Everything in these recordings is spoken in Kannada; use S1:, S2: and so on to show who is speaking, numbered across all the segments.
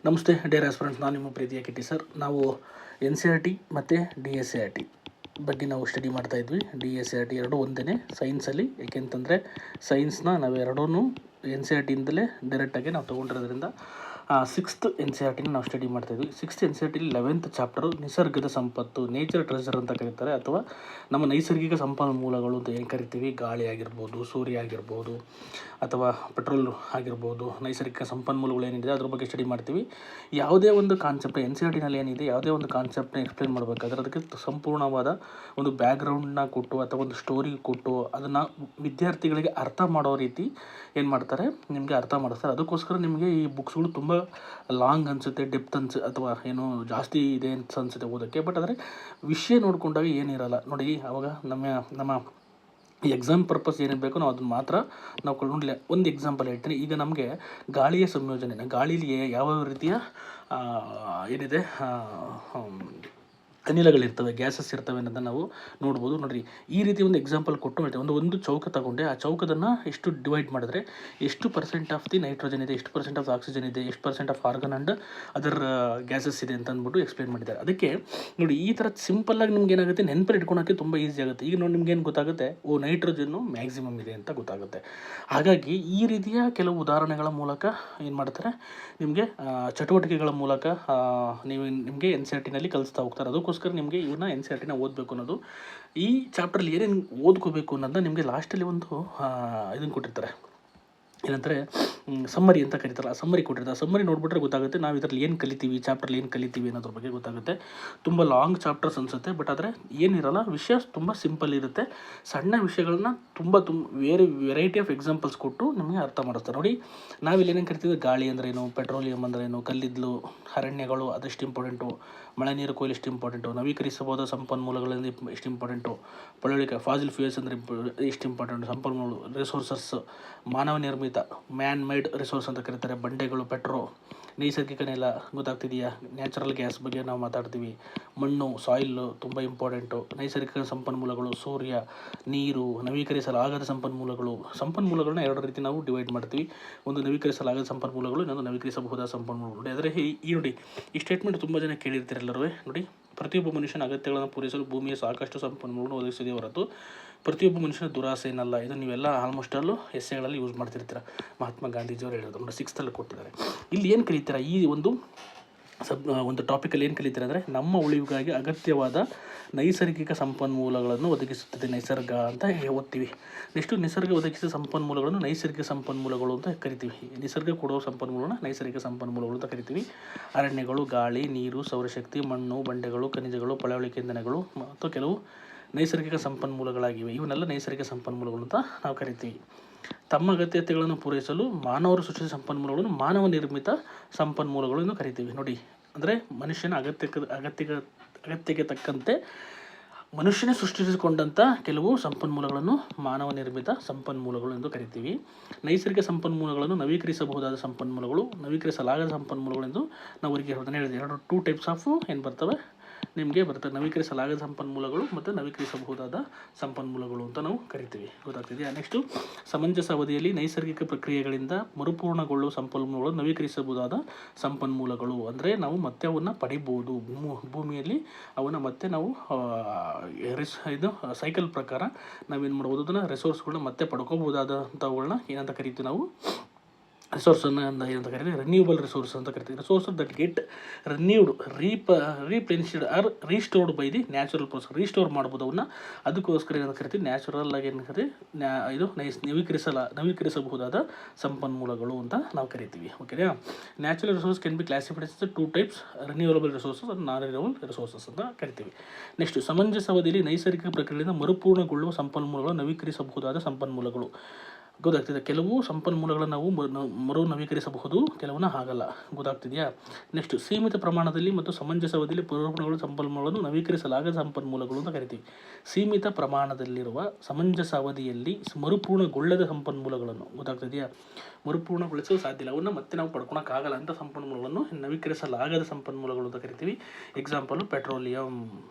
S1: ನಮಸ್ತೆ ಡಿಯರ್ ಆಸ್ಪಿರೆಂಟ್ಸ್, ನಾನು ನಿಮ್ಮ ಪ್ರೀತಿಯ ಕಿಟ್ಟಿ ಸರ್. ನಾವು NCERT ಮತ್ತು DSCERT ಬಗ್ಗೆ ನಾವು ಸ್ಟಡಿ ಮಾಡ್ತಾಯಿದ್ವಿ. DSCERT ಎರಡೂ ಒಂದೇ ಸೈನ್ಸಲ್ಲಿ, ಏಕೆಂತಂದರೆ ಸೈನ್ಸ್ನ ನಾವು ಎರಡೂ NCERTಯಿಂದಲೇ ಡೈರೆಕ್ಟಾಗಿ ನಾವು ತೊಗೊಂಡಿರೋದ್ರಿಂದ 6th NCERTನ ನಾವು ಸ್ಟಡಿ ಮಾಡ್ತಾಯಿದ್ವಿ. 6th NCERTಲಿ 11th ಚಾಪ್ಟರು ನಿಸರ್ಗದ ಸಂಪತ್ತು, ನೇಚರ್ ಟ್ರೆಜರ್ ಅಂತ ಕರೀತಾರೆ, ಅಥವಾ ನಮ್ಮ ನೈಸರ್ಗಿಕ ಸಂಪನ್ಮೂಲಗಳು ಅಂತ ಏನು ಕರಿತೀವಿ. ಗಾಳಿ ಆಗಿರ್ಬೋದು, ಸೂರ್ಯ ಆಗಿರ್ಬೋದು, ಅಥವಾ ಪೆಟ್ರೋಲ್ ಆಗಿರ್ಬೋದು, ನೈಸರ್ಗಿಕ ಸಂಪನ್ಮೂಲಗಳು ಏನಿದೆ ಅದ್ರ ಬಗ್ಗೆ ಸ್ಟಡಿ ಮಾಡ್ತೀವಿ. ಯಾವುದೇ ಒಂದು ಕಾನ್ಸೆಪ್ಟ್ NCERTನಲ್ಲಿ ಏನಿದೆ, ಯಾವುದೇ ಒಂದು ಕಾನ್ಸೆಪ್ಟ್ನ ಎಕ್ಸ್ಪ್ಲೇನ್ ಮಾಡಬೇಕಾದ್ರೆ ಅದಕ್ಕೆ ಸಂಪೂರ್ಣವಾದ ಒಂದು ಬ್ಯಾಕ್ಗ್ರೌಂಡನ್ನ ಕೊಟ್ಟು ಅಥವಾ ಒಂದು ಸ್ಟೋರಿ ಕೊಟ್ಟು ಅದನ್ನು ವಿದ್ಯಾರ್ಥಿಗಳಿಗೆ ಅರ್ಥ ಮಾಡೋ ರೀತಿ ಏನು ಮಾಡ್ತಾರೆ, ನಿಮಗೆ ಅರ್ಥ ಮಾಡಿಸ್ತಾರೆ. ಅದಕ್ಕೋಸ್ಕರ ನಿಮಗೆ ಈ ಬುಕ್ಸ್ಗಳು ತುಂಬ ಲಾಂಗ್ ಅನಿಸುತ್ತೆ, ಡೆಪ್ತ್ ಅಥವಾ ಏನು ಜಾಸ್ತಿ ಇದೆ ಅಂತ ಅನಿಸುತ್ತೆ ಓದೋಕ್ಕೆ. ಬಟ್ ಆದರೆ ವಿಷಯ ನೋಡಿಕೊಂಡಾಗ ಏನಿರಲ್ಲ ನೋಡಿ. ಆವಾಗ ನಮ್ಮ ಎಕ್ಸಾಮ್ ಪರ್ಪಸ್ ಏನೇನು ಬೇಕೋ ನಾವು ಅದನ್ನು ಮಾತ್ರ ನಾವು ಕೊಳ್ಳೊಂಡ್ಲೆ. ಒಂದು ಎಕ್ಸಾಂಪಲ್ ಹೇಳ್ತೀನಿ. ಈಗ ನಮಗೆ ಗಾಳಿಯ ಸಂಯೋಜನೆ, ಗಾಳೀಲಿ ಯಾವ ರೀತಿಯ ಏನಿದೆ ಅನಿಲಗಳಿರ್ತವೆ, ಗ್ಯಾಸಸ್ ಇರ್ತವೆ ಅನ್ನೋದನ್ನು ನಾವು ನೋಡ್ಬೋದು. ನೋಡಿರಿ, ಈ ರೀತಿ ಒಂದು ಎಕ್ಸಾಂಪಲ್ ಕೊಟ್ಟು ಹೇಳ್ತೇವೆ. ಒಂದು ಚೌಕ ತಗೊಂಡೆ, ಆ ಚೌಕದನ್ನು ಎಷ್ಟು ಡಿವೈಡ್ ಮಾಡಿದ್ರೆ ಎಷ್ಟು ಪರ್ಸೆಂಟ್ ಆಫ್ ದಿ ನೈಟ್ರೋಜನ್ ಇದೆ, ಎಷ್ಟು ಪರ್ಸೆಂಟ್ ಆಫ್ ಆಕ್ಸಿಜನ್ ಇದೆ, ಎಷ್ಟು percent of organ and other gases ಇದೆ ಅಂತ ಅಂದ್ಬಿಟ್ಟು ಎಕ್ಸ್ಪ್ಲೇನ್ ಮಾಡಿದ್ದಾರೆ. ಅದಕ್ಕೆ ನೋಡಿ, ಈ ಥರ ಸಿಂಪಲ್ಲಾಗಿ ನಿಮ್ಗೆ ಏನಾಗುತ್ತೆ, ನೆನಪಲ್ಲಿ ಇಟ್ಕೊಳೋಕ್ಕೆ ತುಂಬ ಈಸಿ ಆಗುತ್ತೆ. ಈಗ ನೋಡಿ, ನಿಮ್ಗೇನು ಗೊತ್ತಾಗುತ್ತೆ, ನೈಟ್ರೋಜನ್ನು ಮ್ಯಾಕ್ಸಿಮಮ್ ಇದೆ ಅಂತ ಗೊತ್ತಾಗುತ್ತೆ. ಹಾಗಾಗಿ ಈ ರೀತಿಯ ಕೆಲವು ಉದಾಹರಣೆಗಳ ಮೂಲಕ ಏನು ಮಾಡ್ತಾರೆ, ನಿಮಗೆ ಚಟುವಟಿಕೆಗಳ ಮೂಲಕ ನಿಮಗೆ NCERTನಲ್ಲಿ ಕಲಿಸ್ತಾ ಹೋಗ್ತಾರೆ. ಅದಕ್ಕೋಸ್ಕರ ನಿಮಗೆ ಇವನ್ನ NCERTನ ಓದಬೇಕು ಅನ್ನೋದು. ಈ ಚಾಪ್ಟ್ರಲ್ಲಿ ಏನೇನು ಓದ್ಕೋಬೇಕು ಅನ್ನೋದನ್ನ ನಿಮಗೆ ಲಾಸ್ಟಲ್ಲಿ ಒಂದು ಇದನ್ನು ಕೊಟ್ಟಿರ್ತಾರೆ, ಏನಂದರೆ ಸಮ್ಮರಿ ಅಂತ ಕರೀತಾರೆ. ಆ ಸಮ್ಮರಿ ಕೊಟ್ಟಿರ್ತಾರೆ. ಆ ಸಮ್ಮರಿ ನೋಡಿಬಿಟ್ರೆ ಗೊತ್ತಾಗುತ್ತೆ ನಾವು ಇದರಲ್ಲಿ ಏನು ಕಲಿತೀವಿ, ಚಾಪ್ಟ್ರಲ್ಲಿ ಏನು ಕಲಿತೀವಿ ಅನ್ನೋದ್ರ ಬಗ್ಗೆ ಗೊತ್ತಾಗುತ್ತೆ. ತುಂಬ ಲಾಂಗ್ ಚಾಪ್ಟರ್ಸ್ ಅನಿಸುತ್ತೆ, ಬಟ್ ಆದರೆ ಏನಿರಲ್ಲ, ವಿಷಯ ತುಂಬ ಸಿಂಪಲ್ ಇರುತ್ತೆ. ಸಣ್ಣ ವಿಷಯಗಳನ್ನ ತುಂಬ ವೆರೈಟಿ ಆಫ್ ಎಕ್ಸಾಂಪಲ್ಸ್ ಕೊಟ್ಟು ನಿಮಗೆ ಅರ್ಥ ಮಾಡಿಸ್ತಾರೆ. ನೋಡಿ, ನಾವಿಲ್ಲಿ ಏನೇನು ಕರಿತೀವಿ, ಗಾಳಿ ಅಂದ್ರೇನು, ಪೆಟ್ರೋಲಿಯಂ ಅಂದ್ರೇನು, ಕಲ್ಲಿದ್ದಲು, ಅರಣ್ಯಗಳು ಅದೆಷ್ಟು ಇಂಪಾರ್ಟೆಂಟು, ಮಳೆ ನೀರು ಕೊಯ್ಲು ಎಷ್ಟು ಇಂಪಾರ್ಟೆಂಟು, ನವೀಕರಿಸಬಹುದಾದ ಸಂಪನ್ಮೂಲಗಳಿಂದ ಎಷ್ಟು ಇಂಪಾರ್ಟೆಂಟು, ಪಳವಳಿಕೆ ಫಾಸಿಲ್ ಫ್ಯೂಯಲ್ಸ್ ಅಂದರೆ ಎಷ್ಟು ಇಂಪಾರ್ಟೆಂಟು, ಸಂಪನ್ಮೂಲ ರಿಸೋರ್ಸಸ್, ಮಾನವ ನಿರ್ಮಿತ ಮ್ಯಾನ್ ಮೇಡ್ ರಿಸೋರ್ಸ್ ಅಂತ ಕರೀತಾರೆ, ಬಂಡೆಗಳು, ನೈಸರ್ಗಿಕ ನೆಲ ಗೊತ್ತಾಗ್ತಿದೆಯಾ, ನ್ಯಾಚುರಲ್ ಗ್ಯಾಸ್ ಬಗ್ಗೆ ನಾವು ಮಾತಾಡ್ತೀವಿ, ಮಣ್ಣು ಸಾಯಿಲ್ ತುಂಬ ಇಂಪಾರ್ಟೆಂಟು, ನೈಸರ್ಗಿಕ ಸಂಪನ್ಮೂಲಗಳು, ಸೂರ್ಯ, ನೀರು, ನವೀಕರಿಸಲಾಗದ ಸಂಪನ್ಮೂಲಗಳನ್ನ ಎರಡು ರೀತಿ ನಾವು ಡಿವೈಡ್ ಮಾಡ್ತೀವಿ. ಒಂದು ನವೀಕರಿಸಲಾಗದ ಸಂಪನ್ಮೂಲಗಳು, ಇನ್ನೊಂದು ನವೀಕರಿಸಬಹುದಾದ ಸಂಪನ್ಮೂಲಗಳು. ಆದರೆ ಈ ನೋಡಿ, ಈ ಸ್ಟೇಟ್ಮೆಂಟ್ ತುಂಬ ಜನ ಕೇಳಿರ್ತೀರ ಎಲ್ಲರೂ. ನೋಡಿ, ಪ್ರತಿಯೊಬ್ಬ ಮನುಷ್ಯನ ಅಗತ್ಯಗಳನ್ನು ಪೂರೈಸಲು ಭೂಮಿಯ ಸಾಕಷ್ಟು ಸಂಪನ್ಮೂಲಗಳನ್ನು ಒದಗಿಸಿದೆ ಹೊರತು ಪ್ರತಿಯೊಬ್ಬ ಮನುಷ್ಯನ ದುರಾಸೆ ಏನಲ್ಲ. ಇದು ನೀವೆಲ್ಲ ಆಲ್ಮೋಸ್ಟ್ ಅಲ್ಲೂ ಎಸ್ಸೆಗಳಲ್ಲಿ ಯೂಸ್ ಮಾಡ್ತಿರ್ತೀರ. ಮಹಾತ್ಮ ಗಾಂಧೀಜಿಯವರು ಹೇಳಿರೋದು ನೋಡಿ, 6th ಕೊಟ್ಟಿದ್ದಾರೆ. ಇಲ್ಲಿ ಏನು ಕಲಿತೀರಾ, ಈ ಒಂದು ಟಾಪಿಕಲ್ಲಿ ಏನು ಕಲಿತೀರ ಅಂದರೆ, ನಮ್ಮ ಉಳಿವಿಗಾಗಿ ಅಗತ್ಯವಾದ ನೈಸರ್ಗಿಕ ಸಂಪನ್ಮೂಲಗಳನ್ನು ಒದಗಿಸುತ್ತದೆ ನಿಸರ್ಗ ಅಂತ ಓದ್ತೀವಿ. ನೆಕ್ಸ್ಟು ನಿಸರ್ಗ ಒದಗಿಸಿದ ಸಂಪನ್ಮೂಲಗಳನ್ನು ನೈಸರ್ಗಿಕ ಸಂಪನ್ಮೂಲಗಳು ಅಂತ ಕರಿತೀವಿ. ನಿಸರ್ಗ ಕೊಡುವ ಸಂಪನ್ಮೂಲನ ನೈಸರ್ಗಿಕ ಸಂಪನ್ಮೂಲಗಳು ಅಂತ ಕರಿತೀವಿ. ಅರಣ್ಯಗಳು, ಗಾಳಿ, ನೀರು, ಸೌರಶಕ್ತಿ, ಮಣ್ಣು, ಬಂಡೆಗಳು, ಖನಿಜಗಳು, ಪಳವಳಿಕೆ ಇಂಧನಗಳು ಮತ್ತು ಕೆಲವು ನೈಸರ್ಗಿಕ ಸಂಪನ್ಮೂಲಗಳಾಗಿವೆ. ಇವನ್ನೆಲ್ಲ ನೈಸರ್ಗಿಕ ಸಂಪನ್ಮೂಲಗಳು ಅಂತ ನಾವು ಕರಿತೀವಿ. ತಮ್ಮ ಅಗತ್ಯತೆಗಳನ್ನು ಪೂರೈಸಲು ಮಾನವರು ಸೃಷ್ಟಿಸಿದ ಸಂಪನ್ಮೂಲಗಳನ್ನು ಮಾನವ ನಿರ್ಮಿತ ಸಂಪನ್ಮೂಲಗಳು ಎಂದು ಕರಿತೀವಿ. ನೋಡಿ, ಅಂದರೆ ಮನುಷ್ಯನ ಅಗತ್ಯಕ್ಕೆ ತಕ್ಕಂತೆ ಮನುಷ್ಯನೇ ಸೃಷ್ಟಿಸಿಕೊಂಡಂಥ ಕೆಲವು ಸಂಪನ್ಮೂಲಗಳನ್ನು ಮಾನವ ನಿರ್ಮಿತ ಸಂಪನ್ಮೂಲಗಳು ಎಂದು ಕರಿತೀವಿ. ನೈಸರ್ಗಿಕ ಸಂಪನ್ಮೂಲಗಳನ್ನು ನವೀಕರಿಸಬಹುದಾದ ಸಂಪನ್ಮೂಲಗಳು, ನವೀಕರಿಸಲಾಗದ ಸಂಪನ್ಮೂಲಗಳು ಎಂದು ನಾವು ಅವರಿಗೆ ಹೇಳಿದೆ. 2 ಟೈಪ್ಸ್ ಆಫ್ ಏನು ಬರ್ತವೆ ನಿಮಗೆ ಬರ್ತದೆ, ನವೀಕರಿಸಲಾಗದ ಸಂಪನ್ಮೂಲಗಳು ಮತ್ತು ನವೀಕರಿಸಬಹುದಾದ ಸಂಪನ್ಮೂಲಗಳು ಅಂತ ನಾವು ಕರಿತೀವಿ. ಗೊತ್ತಾಗ್ತಿದೆಯಾ? ನೆಕ್ಸ್ಟು, ಸಮಂಜಸ ಅವಧಿಯಲ್ಲಿ ನೈಸರ್ಗಿಕ ಪ್ರಕ್ರಿಯೆಗಳಿಂದ ಮರುಪೂರ್ಣಗೊಳ್ಳುವ ಸಂಪನ್ಮೂಲಗಳು ನವೀಕರಿಸಬಹುದಾದ ಸಂಪನ್ಮೂಲಗಳು. ಅಂದರೆ ನಾವು ಮತ್ತೆ ಅವನ್ನು ಪಡಿಬೋದು, ಭೂಮಿಯಲ್ಲಿ ಅವನ್ನು ಮತ್ತೆ ನಾವು ಇದು ಸೈಕಲ್ ಪ್ರಕಾರ ನಾವೇನು ಮಾಡ್ಬೋದು, ಅದನ್ನು ರಿಸೋರ್ಸ್ಗಳನ್ನ ಮತ್ತೆ ಪಡ್ಕೋಬೋದಾದಂಥವುಗಳನ್ನ ಏನಂತ ಕರಿತೀವಿ ನಾವು, ರಿಸೋರ್ಸನ್ನು ಏನಂತ ಕರಿತೀವಿ, ರಿನ್ಯೂವಬಲ್ ರಿಸೋರ್ಸ್ ಅಂತ ಕರಿತೀವಿ. Resource that get renewed, replenished or restored by the natural process. Restore ಮಾಡ್ಬೋದು ಅವನ್ನ, ಅದಕ್ಕೋಸ್ಕರ ಏನಂತ ಕರಿತೀವಿ, ನ್ಯಾಚುರಲ್ ಆಗಿ ಏನು ಕರಿತೀವಿ, ಇದು ನವೀಕರಿಸಬಹುದಾದ ಸಂಪನ್ಮೂಲಗಳು ಅಂತ ನಾವು ಕರಿತೀವಿ. ಓಕೆನಾ? Natural resource can be classified as 2 types, renewable resources ಮತ್ತು ನಾನ್ ರಿನ್ಯೂವಬಲ್ ರಿಸೋರ್ಸಸ್ ಅಂತ ಕರಿತೀವಿ. ನೆಕ್ಸ್ಟ್, ಸಮಂಜಸ ಅವಧಿಯಲ್ಲಿ ನೈಸರ್ಗಿಕ ಪ್ರಕ್ರಿಯೆಯಿಂದ ಮರುಪೂರ್ಣಗೊಳ್ಳುವ ಸಂಪನ್ಮೂಲಗಳು ನವೀಕರಿಸಬಹುದಾದ ಸಂಪನ್ಮೂಲಗಳು. ಗೊತ್ತಾಗ್ತಿದೆ, ಕೆಲವು ಸಂಪನ್ಮೂಲಗಳನ್ನು ನಾವು ನವೀಕರಿಸಬಹುದು, ಕೆಲವನ್ನ ಆಗಲ್ಲ. ಗೊತ್ತಾಗ್ತಿದೆಯಾ? ನೆಕ್ಸ್ಟ್, ಸೀಮಿತ ಪ್ರಮಾಣದಲ್ಲಿ ಮತ್ತು ಸಮಂಜಸ ಅವಧಿಯಲ್ಲಿ ಪೂರ್ಣಗೊಳ್ಳುವ ಸಂಪನ್ಮೂಲಗಳನ್ನು ನವೀಕರಿಸಲಾಗದ ಸಂಪನ್ಮೂಲಗಳು ಅಂತ ಕರಿತೀವಿ. ಸೀಮಿತ ಪ್ರಮಾಣದಲ್ಲಿರುವ ಸಮಂಜಸ ಅವಧಿಯಲ್ಲಿ ಮರುಪೂರ್ಣಗೊಳ್ಳದ ಸಂಪನ್ಮೂಲಗಳನ್ನು, ಗೊತ್ತಾಗ್ತಿದೆಯಾ, ಮರುಪೂರ್ಣಗೊಳಿಸಲು ಸಾಧ್ಯ ಇಲ್ಲ, ಅವನ್ನ ಮತ್ತೆ ನಾವು ಪಡ್ಕೊಳಕ್ಕಾಗಲ್ಲ ಅಂತ ಸಂಪನ್ಮೂಲಗಳನ್ನು ನವೀಕರಿಸಲಾಗದ ಸಂಪನ್ಮೂಲಗಳು ಅಂತ ಕರಿತೀವಿ. ಎಕ್ಸಾಂಪಲು ಪೆಟ್ರೋಲಿಯಂ,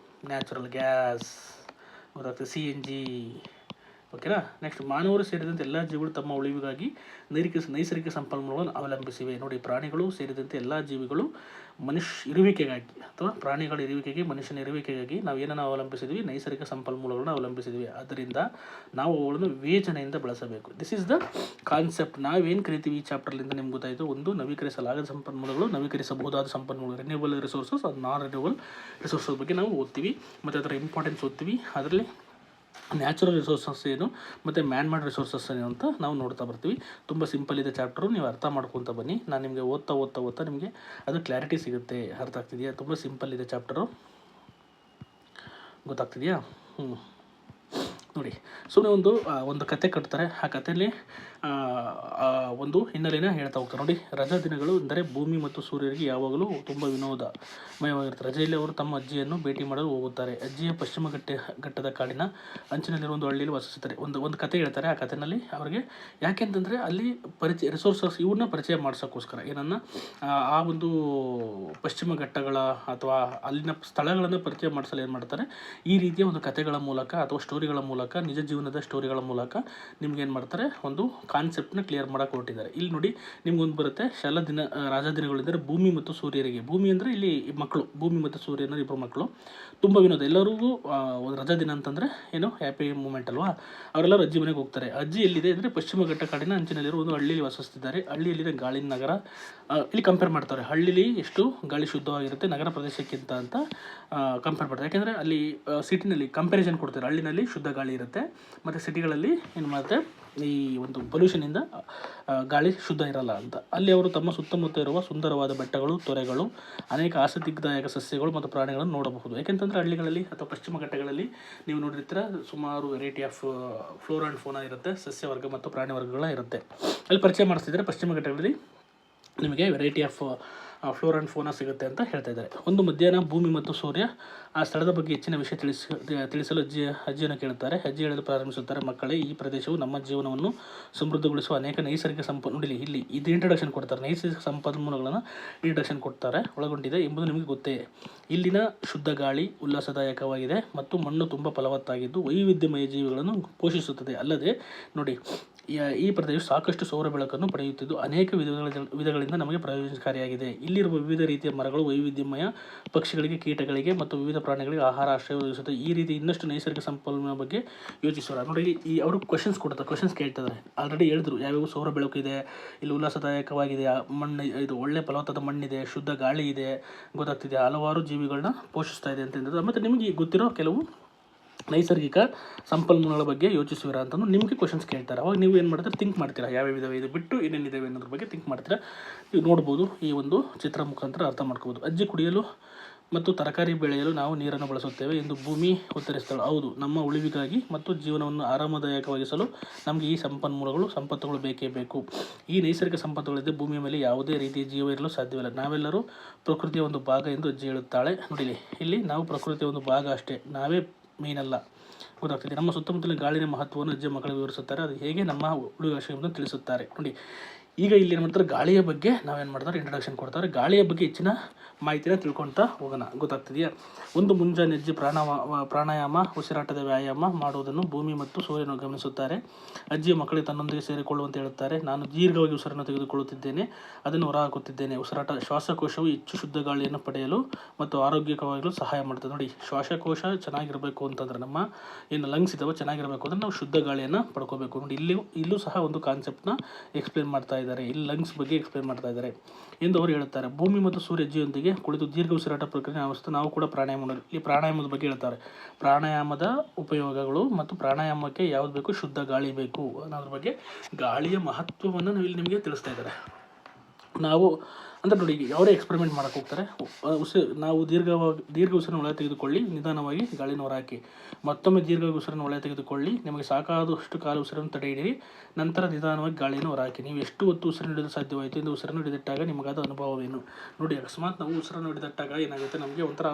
S1: ನ್ಯಾಚುರಲ್ ಗ್ಯಾಸ್, ಗೊತ್ತಾಗ್ತದೆ, CNG, ಓಕೆನಾ. ನೆಕ್ಸ್ಟ್, ಮಾನವರು ಸೇರಿದಂತೆ ಎಲ್ಲ ಜೀವಿಗಳು ತಮ್ಮ ಉಳಿವಿಗಾಗಿ ನೈಸರ್ಗಿಕ ಸಂಪನ್ಮೂಲಗಳನ್ನು ಅವಲಂಬಿಸಿವೆ. ನೋಡಿ, ಪ್ರಾಣಿಗಳು ಸೇರಿದಂತೆ ಎಲ್ಲ ಜೀವಿಗಳು ಇರುವಿಕೆಗಾಗಿ ಅಥವಾ ಪ್ರಾಣಿಗಳ ಇರುವಿಕೆಗೆ, ಮನುಷ್ಯನ ಇರುವಿಕೆಗಾಗಿ ನಾವು ಏನನ್ನು ಅವಲಂಬಿಸಿದ್ವಿ? ನೈಸರ್ಗಿಕ ಸಂಪನ್ಮೂಲಗಳನ್ನು ಅವಲಂಬಿಸಿದ್ವಿ. ಆದ್ದರಿಂದ ನಾವು ಅವುಗಳನ್ನು ವಿವೇಚನೆಯಿಂದ ಬಳಸಬೇಕು. This is the concept. ನಾವೇನು ಕರಿತೀವಿ ಈ ಚಾಪ್ಟರ್ಲಿಂದ ನಿಮ್ಗೆ ಗೊತ್ತಾಯಿತು. ಒಂದು, ನವೀಕರಿಸಲಾಗದ ಸಂಪನ್ಮೂಲಗಳು, ನವೀಕರಿಸಬಹುದಾದ ಸಂಪನ್ಮೂಲಗಳು, ರಿನ್ಯೂವಬಲ್ ರಿಸೋರ್ಸಸ್, ನಾನ್ ರಿನ್ಯೂವಬಲ್ ರಿಸೋರ್ಸಸ್ ಬಗ್ಗೆ ನಾವು ಓದ್ತೀವಿ ಮತ್ತು ಅದರ ಇಂಪಾರ್ಟೆನ್ಸ್ ಓದ್ತೀವಿ. ಅದರಲ್ಲಿ ನ್ಯಾಚುರಲ್ ರಿಸೋರ್ಸಸ್ ಏನು ಮತ್ತು ಮ್ಯಾನ್ ಮೇಡ್ ರಿಸೋರ್ಸಸ್ ಏನು ಅಂತ ನಾವು ನೋಡ್ತಾ ಬರ್ತೀವಿ. ತುಂಬ ಸಿಂಪಲ್ ಇದೆ ಚಾಪ್ಟರು, ನೀವು ಅರ್ಥ ಮಾಡ್ಕೊತ ಬನ್ನಿ. ನಾನು ನಿಮಗೆ ಓದ್ತಾ ನಿಮಗೆ ಅದು ಕ್ಲಾರಿಟಿ ಸಿಗುತ್ತೆ. ಅರ್ಥ ಆಗ್ತಿದೆಯಾ? ತುಂಬ ಸಿಂಪಲ್ ಇದೆ ಚಾಪ್ಟರು, ಗೊತ್ತಾಗ್ತಿದೆಯಾ? ನೋಡಿ, ಸುಮ್ಮನೆ ಒಂದು ಕತೆ ಕಟ್ತಾರೆ. ಆ ಕಥೆಯಲ್ಲಿ ಒಂದು ಹಿನ್ನೆಲೆನ ಹೇಳ್ತಾ ಹೋಗ್ತಾರೆ. ನೋಡಿ, ರಜಾ ದಿನಗಳು ಅಂದರೆ ಭೂಮಿ ಮತ್ತು ಸೂರ್ಯರಿಗೆ ಯಾವಾಗಲೂ ತುಂಬ ವಿನೋದಮಯವಾಗಿರುತ್ತೆ. ರಜೆಯಲ್ಲಿ ಅವರು ತಮ್ಮ ಅಜ್ಜಿಯನ್ನು ಭೇಟಿ ಮಾಡಲು ಹೋಗುತ್ತಾರೆ. ಅಜ್ಜಿಯ ಪಶ್ಚಿಮ ಘಟ್ಟದ ಕಾಡಿನ ಅಂಚಿನಲ್ಲಿರುವ ಒಂದು ಹಳ್ಳಿಯಲ್ಲಿ ವಾಸಿಸುತ್ತಾರೆ. ಒಂದು ಕತೆ ಹೇಳ್ತಾರೆ. ಆ ಕಥೆಯಲ್ಲಿ ಅವರಿಗೆ ಯಾಕೆಂತಂದರೆ ಅಲ್ಲಿ ರಿಸೋರ್ಸಸ್ ಇವನ್ನ ಪರಿಚಯ ಮಾಡ್ಸೋಕ್ಕೋಸ್ಕರ ಆ ಒಂದು ಪಶ್ಚಿಮ ಘಟ್ಟಗಳ ಅಥವಾ ಅಲ್ಲಿನ ಸ್ಥಳಗಳನ್ನು ಪರಿಚಯ ಮಾಡಿಸಲು ಏನು ಮಾಡ್ತಾರೆ, ಈ ರೀತಿಯ ಒಂದು ಕಥೆಗಳ ಮೂಲಕ ಅಥವಾ ಸ್ಟೋರಿಗಳ ಮೂಲಕ, ನಿಜ ಜೀವನದ ಸ್ಟೋರಿಗಳ ಮೂಲಕ ನಿಮ್ಗೆ ಏನು ಮಾಡ್ತಾರೆ, ಒಂದು ಕಾನ್ಸೆಪ್ಟ್ನ ಕ್ಲಿಯರ್ ಮಾಡೋಕೆ ಹೊರಟಿದ್ದಾರೆ. ಇಲ್ಲಿ ನೋಡಿ, ನಿಮ್ಗೊಂದು ಬರುತ್ತೆ ರಾಜಾ ದಿನಗಳೆಂದರೆ ಭೂಮಿ ಮತ್ತು ಸೂರ್ಯರಿಗೆ. ಭೂಮಿ ಅಂದರೆ ಇಲ್ಲಿ ಮಕ್ಕಳು, ಭೂಮಿ ಮತ್ತು ಸೂರ್ಯನ ಇಬ್ಬರು ಮಕ್ಕಳು. ತುಂಬ ವಿನೋದ. ಎಲ್ಲರಿಗೂ ಒಂದು ರಜಾ ದಿನ ಅಂತಂದರೆ ಏನು ಹ್ಯಾಪಿ ಮೂಮೆಂಟ್ ಅಲ್ವಾ. ಅವರೆಲ್ಲರೂ ಅಜ್ಜಿ ಮನೆಗೆ ಹೋಗ್ತಾರೆ. ಅಜ್ಜಿ ಎಲ್ಲಿದೆ ಅಂದರೆ ಪಶ್ಚಿಮ ಘಟ್ಟ ಕಾಡಿನ ಅಂಚಿನಲ್ಲಿರುವ ಒಂದು ಹಳ್ಳಿಯಲ್ಲಿ ವಾಸಿಸ್ತಿದ್ದಾರೆ. ಹಳ್ಳಿಯಲ್ಲಿನ ಗಾಳಿನ ನಗರ ಇಲ್ಲಿ ಕಂಪೇರ್ ಮಾಡ್ತಾರೆ. ಹಳ್ಳಿಲಿ ಎಷ್ಟು ಗಾಳಿ ಶುದ್ಧವಾಗಿರುತ್ತೆ ನಗರ ಪ್ರದೇಶಕ್ಕಿಂತ ಅಂತ ಕಂಪೇರ್ ಮಾಡ್ತಾರೆ. ಯಾಕೆಂದರೆ ಅಲ್ಲಿ ಸಿಟಿನಲ್ಲಿ ಕಂಪ್ಯಾರಿಸನ್ ಕೊಡ್ತಾರೆ. ಹಳ್ಳಿನಲ್ಲಿ ಶುದ್ಧ ಗಾಳಿ ಇರುತ್ತೆ ಮತ್ತು ಸಿಟಿಗಳಲ್ಲಿ ಏನು ಮಾಡುತ್ತೆ, ಈ ಒಂದು ಪೊಲ್ಯೂಷನಿಂದ ಗಾಳಿ ಶುದ್ಧ ಇರಲ್ಲ ಅಂತ. ಅಲ್ಲಿ ಅವರು ತಮ್ಮ ಸುತ್ತಮುತ್ತ ಇರುವ ಸುಂದರವಾದ ಬೆಟ್ಟಗಳು, ತೊರೆಗಳು, ಅನೇಕ ಆಸಕ್ತಿದಾಯಕ ಸಸ್ಯಗಳು ಮತ್ತು ಪ್ರಾಣಿಗಳನ್ನು ನೋಡಬಹುದು. ಯಾಕೆಂತಂದರೆ ಹಳ್ಳಿಗಳಲ್ಲಿ ಅಥವಾ ಪಶ್ಚಿಮ ಘಟ್ಟಗಳಲ್ಲಿ ನೀವು ನೋಡಿರ್ತೀರ, ಸುಮಾರು ವೆರೈಟಿ ಆಫ್ ಫ್ಲೋರಾ ಆ್ಯಂಡ್ ಫೋನಾ ಇರುತ್ತೆ, ಸಸ್ಯವರ್ಗ ಮತ್ತು ಪ್ರಾಣಿ ವರ್ಗಗಳ ಇರುತ್ತೆ. ಅಲ್ಲಿ ಪರಿಚಯ ಮಾಡಿಸ್ತಿದ್ದಾರೆ. ಪಶ್ಚಿಮ ಘಟ್ಟಗಳಲ್ಲಿ ನಿಮಗೆ ವೆರೈಟಿ ಆಫ್ ಫ್ಲೋರಾ ಆ್ಯಂಡ್ ಫೋನಾ ಸಿಗುತ್ತೆ ಅಂತ ಹೇಳ್ತಾ ಇದ್ದಾರೆ. ಒಂದು ಮಧ್ಯಾಹ್ನ ಭೂಮಿ ಮತ್ತು ಸೂರ್ಯ ಆ ಸ್ಥಳದ ಬಗ್ಗೆ ಹೆಚ್ಚಿನ ವಿಷಯ ತಿಳಿಸಲು ಅಜ್ಜಿಯನ್ನು ಕೇಳುತ್ತಾರೆ. ಅಜ್ಜಿ ಹೇಳಲು ಪ್ರಾರಂಭಿಸುತ್ತಾರೆ. ಮಕ್ಕಳೇ, ಈ ಪ್ರದೇಶವು ನಮ್ಮ ಜೀವನವನ್ನು ಸಮೃದ್ಧಗೊಳಿಸುವ ಅನೇಕ ನೈಸರ್ಗಿಕ ನೋಡಿ, ಇಲ್ಲಿ ಇದು ಇಂಟ್ರಡಕ್ಷನ್ ಕೊಡ್ತಾರೆ. ನೈಸರ್ಗಿಕ ಸಂಪನ್ಮೂಲಗಳನ್ನು ಇಂಟ್ರಡಕ್ಷನ್ ಕೊಡ್ತಾರೆ ಒಳಗೊಂಡಿದೆ ಎಂಬುದು ನಿಮಗೆ ಗೊತ್ತೇ. ಇಲ್ಲಿನ ಶುದ್ಧ ಗಾಳಿ ಉಲ್ಲಾಸದಾಯಕವಾಗಿದೆ ಮತ್ತು ಮಣ್ಣು ತುಂಬ ಫಲವತ್ತಾಗಿದ್ದು ವೈವಿಧ್ಯಮಯ ಜೀವಿಗಳನ್ನು ಪೋಷಿಸುತ್ತದೆ. ಅಲ್ಲದೆ ನೋಡಿ, ಈ ಪ್ರದೇಶವು ಸಾಕಷ್ಟು ಸೌರ ಬೆಳಕನ್ನು ಪಡೆಯುತ್ತಿದ್ದು ಅನೇಕ ವಿಧಗಳಿಂದ ನಮಗೆ ಪ್ರಯೋಜನಕಾರಿಯಾಗಿದೆ. ಇಲ್ಲಿರುವ ವಿವಿಧ ರೀತಿಯ ಮರಗಳು ವೈವಿಧ್ಯಮಯ ಪಕ್ಷಿಗಳಿಗೆ, ಕೀಟಗಳಿಗೆ ಮತ್ತು ವಿವಿಧ ಪ್ರಾಣಿಗಳಿಗೆ ಆಹಾರ, ಆಶ್ರಯ ಒದಗಿಸುತ್ತದೆ. ಈ ರೀತಿ ಇನ್ನಷ್ಟು ನೈಸರ್ಗಿಕ ಸಂಪನ್ಮೂಲ ಬಗ್ಗೆ ಯೋಚಿಸೋಣ. ನೋಡಿ, ಅವರು ಕ್ವಶನ್ಸ್ ಕೇಳ್ತಿದ್ದಾರೆ. ಆಲ್ರೆಡಿ ಹೇಳಿದ್ರು ಯಾವ್ಯಾವ ಸೌರ ಬೆಳಕು ಇದೆ, ಇಲ್ಲಿ ಉಲ್ಲಾಸದಾಯಕವಾಗಿದೆ, ಮಣ್ಣು ಇದು ಒಳ್ಳೆ ಫಲವತ್ತಾದ ಮಣ್ಣಿದೆ, ಶುದ್ಧ ಗಾಳಿ ಇದೆ, ಗೊತ್ತಾಗ್ತಿದೆ, ಹಲವಾರು ಜೀವಿಗಳನ್ನ ಪೋಷಿಸ್ತಾ ಇದೆ ಅಂತ ಹೇಳಿದ್ರು. ಮತ್ತು ನಿಮಗೆ ಗೊತ್ತಿರೋ ಕೆಲವು ನೈಸರ್ಗಿಕ ಸಂಪನ್ಮೂಲಗಳ ಬಗ್ಗೆ ಯೋಚಿಸುವಿರ ಅಂತಂದು ನಿಮಗೆ ಕ್ವಶನ್ಸ್ ಕೇಳ್ತಾರೆ. ಅವಾಗ ನೀವು ಏನು ಮಾಡ್ತೀರಾ, ಥಿಂಕ್ ಮಾಡ್ತೀರಾ, ಯಾವ್ಯಾವ ಇದಾವೆ, ಇದು ಬಿಟ್ಟು ಏನೇನಿದ್ದಾವೆ ಅನ್ನೋದ್ರ ಬಗ್ಗೆ ಥಿಂಕ್ ಮಾಡ್ತೀರಾ. ನೀವು ನೋಡ್ಬೋದು, ಈ ಒಂದು ಚಿತ್ರ ಮುಖಾಂತರ ಅರ್ಥ ಮಾಡ್ಕೋಬೋದು. ಅಜ್ಜಿ ಕುಡಿಯಲು ಮತ್ತು ತರಕಾರಿ ಬೆಳೆಯಲು ನಾವು ನೀರನ್ನು ಬಳಸುತ್ತೇವೆ ಎಂದು ಭೂಮಿ ಉತ್ತರಿಸ್ತಾಳೆ. ಹೌದು, ನಮ್ಮ ಉಳಿವಿಗಾಗಿ ಮತ್ತು ಜೀವನವನ್ನು ಆರಾಮದಾಯಕವಾಗಿಸಲು ನಮಗೆ ಈ ಸಂಪತ್ತುಗಳು ಬೇಕೇ ಬೇಕು. ಈ ನೈಸರ್ಗಿಕ ಸಂಪತ್ತುಗಳಿದ್ದರೆ ಭೂಮಿಯ ಮೇಲೆ ಯಾವುದೇ ರೀತಿಯ ಜೀವ ಇರಲು ಸಾಧ್ಯವಿಲ್ಲ. ನಾವೆಲ್ಲರೂ ಪ್ರಕೃತಿಯ ಒಂದು ಭಾಗ ಎಂದು ಅಜ್ಜಿ ಹೇಳುತ್ತಾಳೆ. ನೋಡಿ, ಇಲ್ಲಿ ನಾವು ಪ್ರಕೃತಿಯ ಒಂದು ಭಾಗ ಅಷ್ಟೇ, ನಾವೇ ಮೀನಲ್ಲ, ಗೊತ್ತಾಗ್ತದೆ. ನಮ್ಮ ಸುತ್ತಮುತ್ತಲಿನ ಗಾಳಿನ ಮಹತ್ವವನ್ನು ಅಜ್ಜಿ ಮಕ್ಕಳಿಗೆ ವಿವರಿಸುತ್ತಾರೆ. ಅದು ಹೇಗೆ ನಮ್ಮ ಉಳಿವಿಗೆ ಎಂಬುದನ್ನು ತಿಳಿಸುತ್ತಾರೆ. ನೋಡಿ, ಈಗ ಇಲ್ಲಿ ಏನು ಮಾಡ್ತಾರೆ, ಗಾಳಿಯ ಬಗ್ಗೆ ನಾವೇನು ಮಾಡ್ತಾರೆ, ಇಂಟ್ರಡಕ್ಷನ್ ಕೊಡ್ತಾರೆ. ಗಾಳಿಯ ಬಗ್ಗೆ ಹೆಚ್ಚಿನ ಮಾಹಿತಿನ ತಿಳ್ಕೊಳ್ತಾ ಹೋಗೋಣ, ಗೊತ್ತಾಗ್ತಿದೆಯಾ. ಒಂದು ಮುಂಜಾನೆ ಅಜ್ಜಿ ಪ್ರಾಣಾಯಾಮ, ಉಸಿರಾಟದ ವ್ಯಾಯಾಮ ಮಾಡುವುದನ್ನು ಭೂಮಿ ಮತ್ತು ಸೂರ್ಯನು ಗಮನಿಸುತ್ತಾರೆ. ಅಜ್ಜಿಯ ಮಕ್ಕಳಿಗೆ ತನ್ನೊಂದಿಗೆ ಸೇರಿಕೊಳ್ಳುವಂತೆ ಹೇಳುತ್ತಾರೆ. ನಾನು ದೀರ್ಘವಾಗಿ ಉಸಿರನ್ನು ತೆಗೆದುಕೊಳ್ಳುತ್ತಿದ್ದೇನೆ, ಅದನ್ನು ಹೊರಹಾಕುತ್ತಿದ್ದೇನೆ. ಶ್ವಾಸಕೋಶವು ಹೆಚ್ಚು ಶುದ್ಧ ಗಾಳಿಯನ್ನು ಪಡೆಯಲು ಮತ್ತು ಆರೋಗ್ಯಕವಾಗಿರಲು ಸಹಾಯ ಮಾಡುತ್ತದೆ. ನೋಡಿ, ಶ್ವಾಸಕೋಶ ಚೆನ್ನಾಗಿರಬೇಕು ಅಂತಂದರೆ, ನಮ್ಮ ಏನು ಲಂಗ್ಸ್ ಇದ್ದಾವೆ ಚೆನ್ನಾಗಿರಬೇಕು ಅಂದರೆ ನಾವು ಶುದ್ಧ ಗಾಳಿಯನ್ನು ಪಡ್ಕೋಬೇಕು. ನೋಡಿ, ಇಲ್ಲೂ ಸಹ ಒಂದು ಕಾನ್ಸೆಪ್ಟ್ನ ಎಕ್ಸ್ಪ್ಲೇನ್ ಮಾಡ್ತಾ ಇದ್ದಾರೆ. ಇಲ್ಲಿ ಲಂಗ್ಸ್ ಬಗ್ಗೆ ಎಕ್ಸ್ಪ್ಲೇನ್ ಮಾಡ್ತಾ ಇದ್ದಾರೆ ಎಂದು ಅವರು ಹೇಳುತ್ತಾರೆ. ಭೂಮಿ ಮತ್ತು ಸೂರ್ಯ ಅಜ್ಜಿಯೊಂದಿಗೆ ಕುಳಿತು ದೀರ್ಘ ಉಸಿರಾಟ ಪ್ರಕ್ರಿಯೆ ಅವಸ್ಥೆ ನಾವು ಕೂಡ ಪ್ರಾಣಾಯಾಮ ಮಾಡೋದು. ಇಲ್ಲಿ ಪ್ರಾಣಾಯಾಮದ ಬಗ್ಗೆ ಹೇಳ್ತಾರೆ. ಪ್ರಾಣಾಯಾಮದ ಉಪಯೋಗಗಳು ಮತ್ತು ಪ್ರಾಣಾಯಾಮಕ್ಕೆ ಯಾವ್ದು ಬೇಕು, ಶುದ್ಧ ಗಾಳಿ ಬೇಕು ಅನ್ನೋದ್ರ ಬಗ್ಗೆ, ಗಾಳಿಯ ಮಹತ್ವವನ್ನು ನಾವು ಇಲ್ಲಿ ನಿಮಗೆ ತಿಳಿಸ್ತಾ ಇದ್ದಾರೆ. ನಾವು ಅಂದರೆ ನೋಡಿ, ಅವರೇ ಎಕ್ಸ್ಪೆರಿಮೆಂಟ್ ಮಾಡೋಕ್ಕೆ ಹೋಗ್ತಾರೆ. ನಾವು ದೀರ್ಘ ಉಸಿರನ್ನು ಒಳಗೆ ತೆಗೆದುಕೊಳ್ಳಿ, ನಿಧಾನವಾಗಿ ಗಾಳಿನ ಹೊರಹಾಕಿ. ಮತ್ತೊಮ್ಮೆ ದೀರ್ಘ ಉಸಿರನ್ನು ಒಳಗೆ ತೆಗೆದುಕೊಳ್ಳಿ, ನಿಮಗೆ ಸಾಕಾದಷ್ಟು ಕಾಲ ಉಸಿರನ್ನು ತಡೆಯಿರಿ, ನಂತರ ನಿಧಾನವಾಗಿ ಗಾಳಿಯನ್ನು ಹೊರಹಾಕಿ. ನೀವು ಎಷ್ಟು ಹೊತ್ತು ಉಸಿರನ್ನು ಹಿಡಿದು ಸಾಧ್ಯವಾಯಿತು ಎಂದು ಉಸಿರನ್ನು ಹಿಡಿದಿಟ್ಟಾಗ ನಿಮಗಾದ ಅನುಭವವೇನು? ನೋಡಿ, ಅಕಸ್ಮಾತ್ ನಾವು ಉಸಿರನ್ನು ಹಿಡಿದಿಟ್ಟಾಗ ಏನಾಗುತ್ತೆ, ನಮಗೆ ಒಂಥರ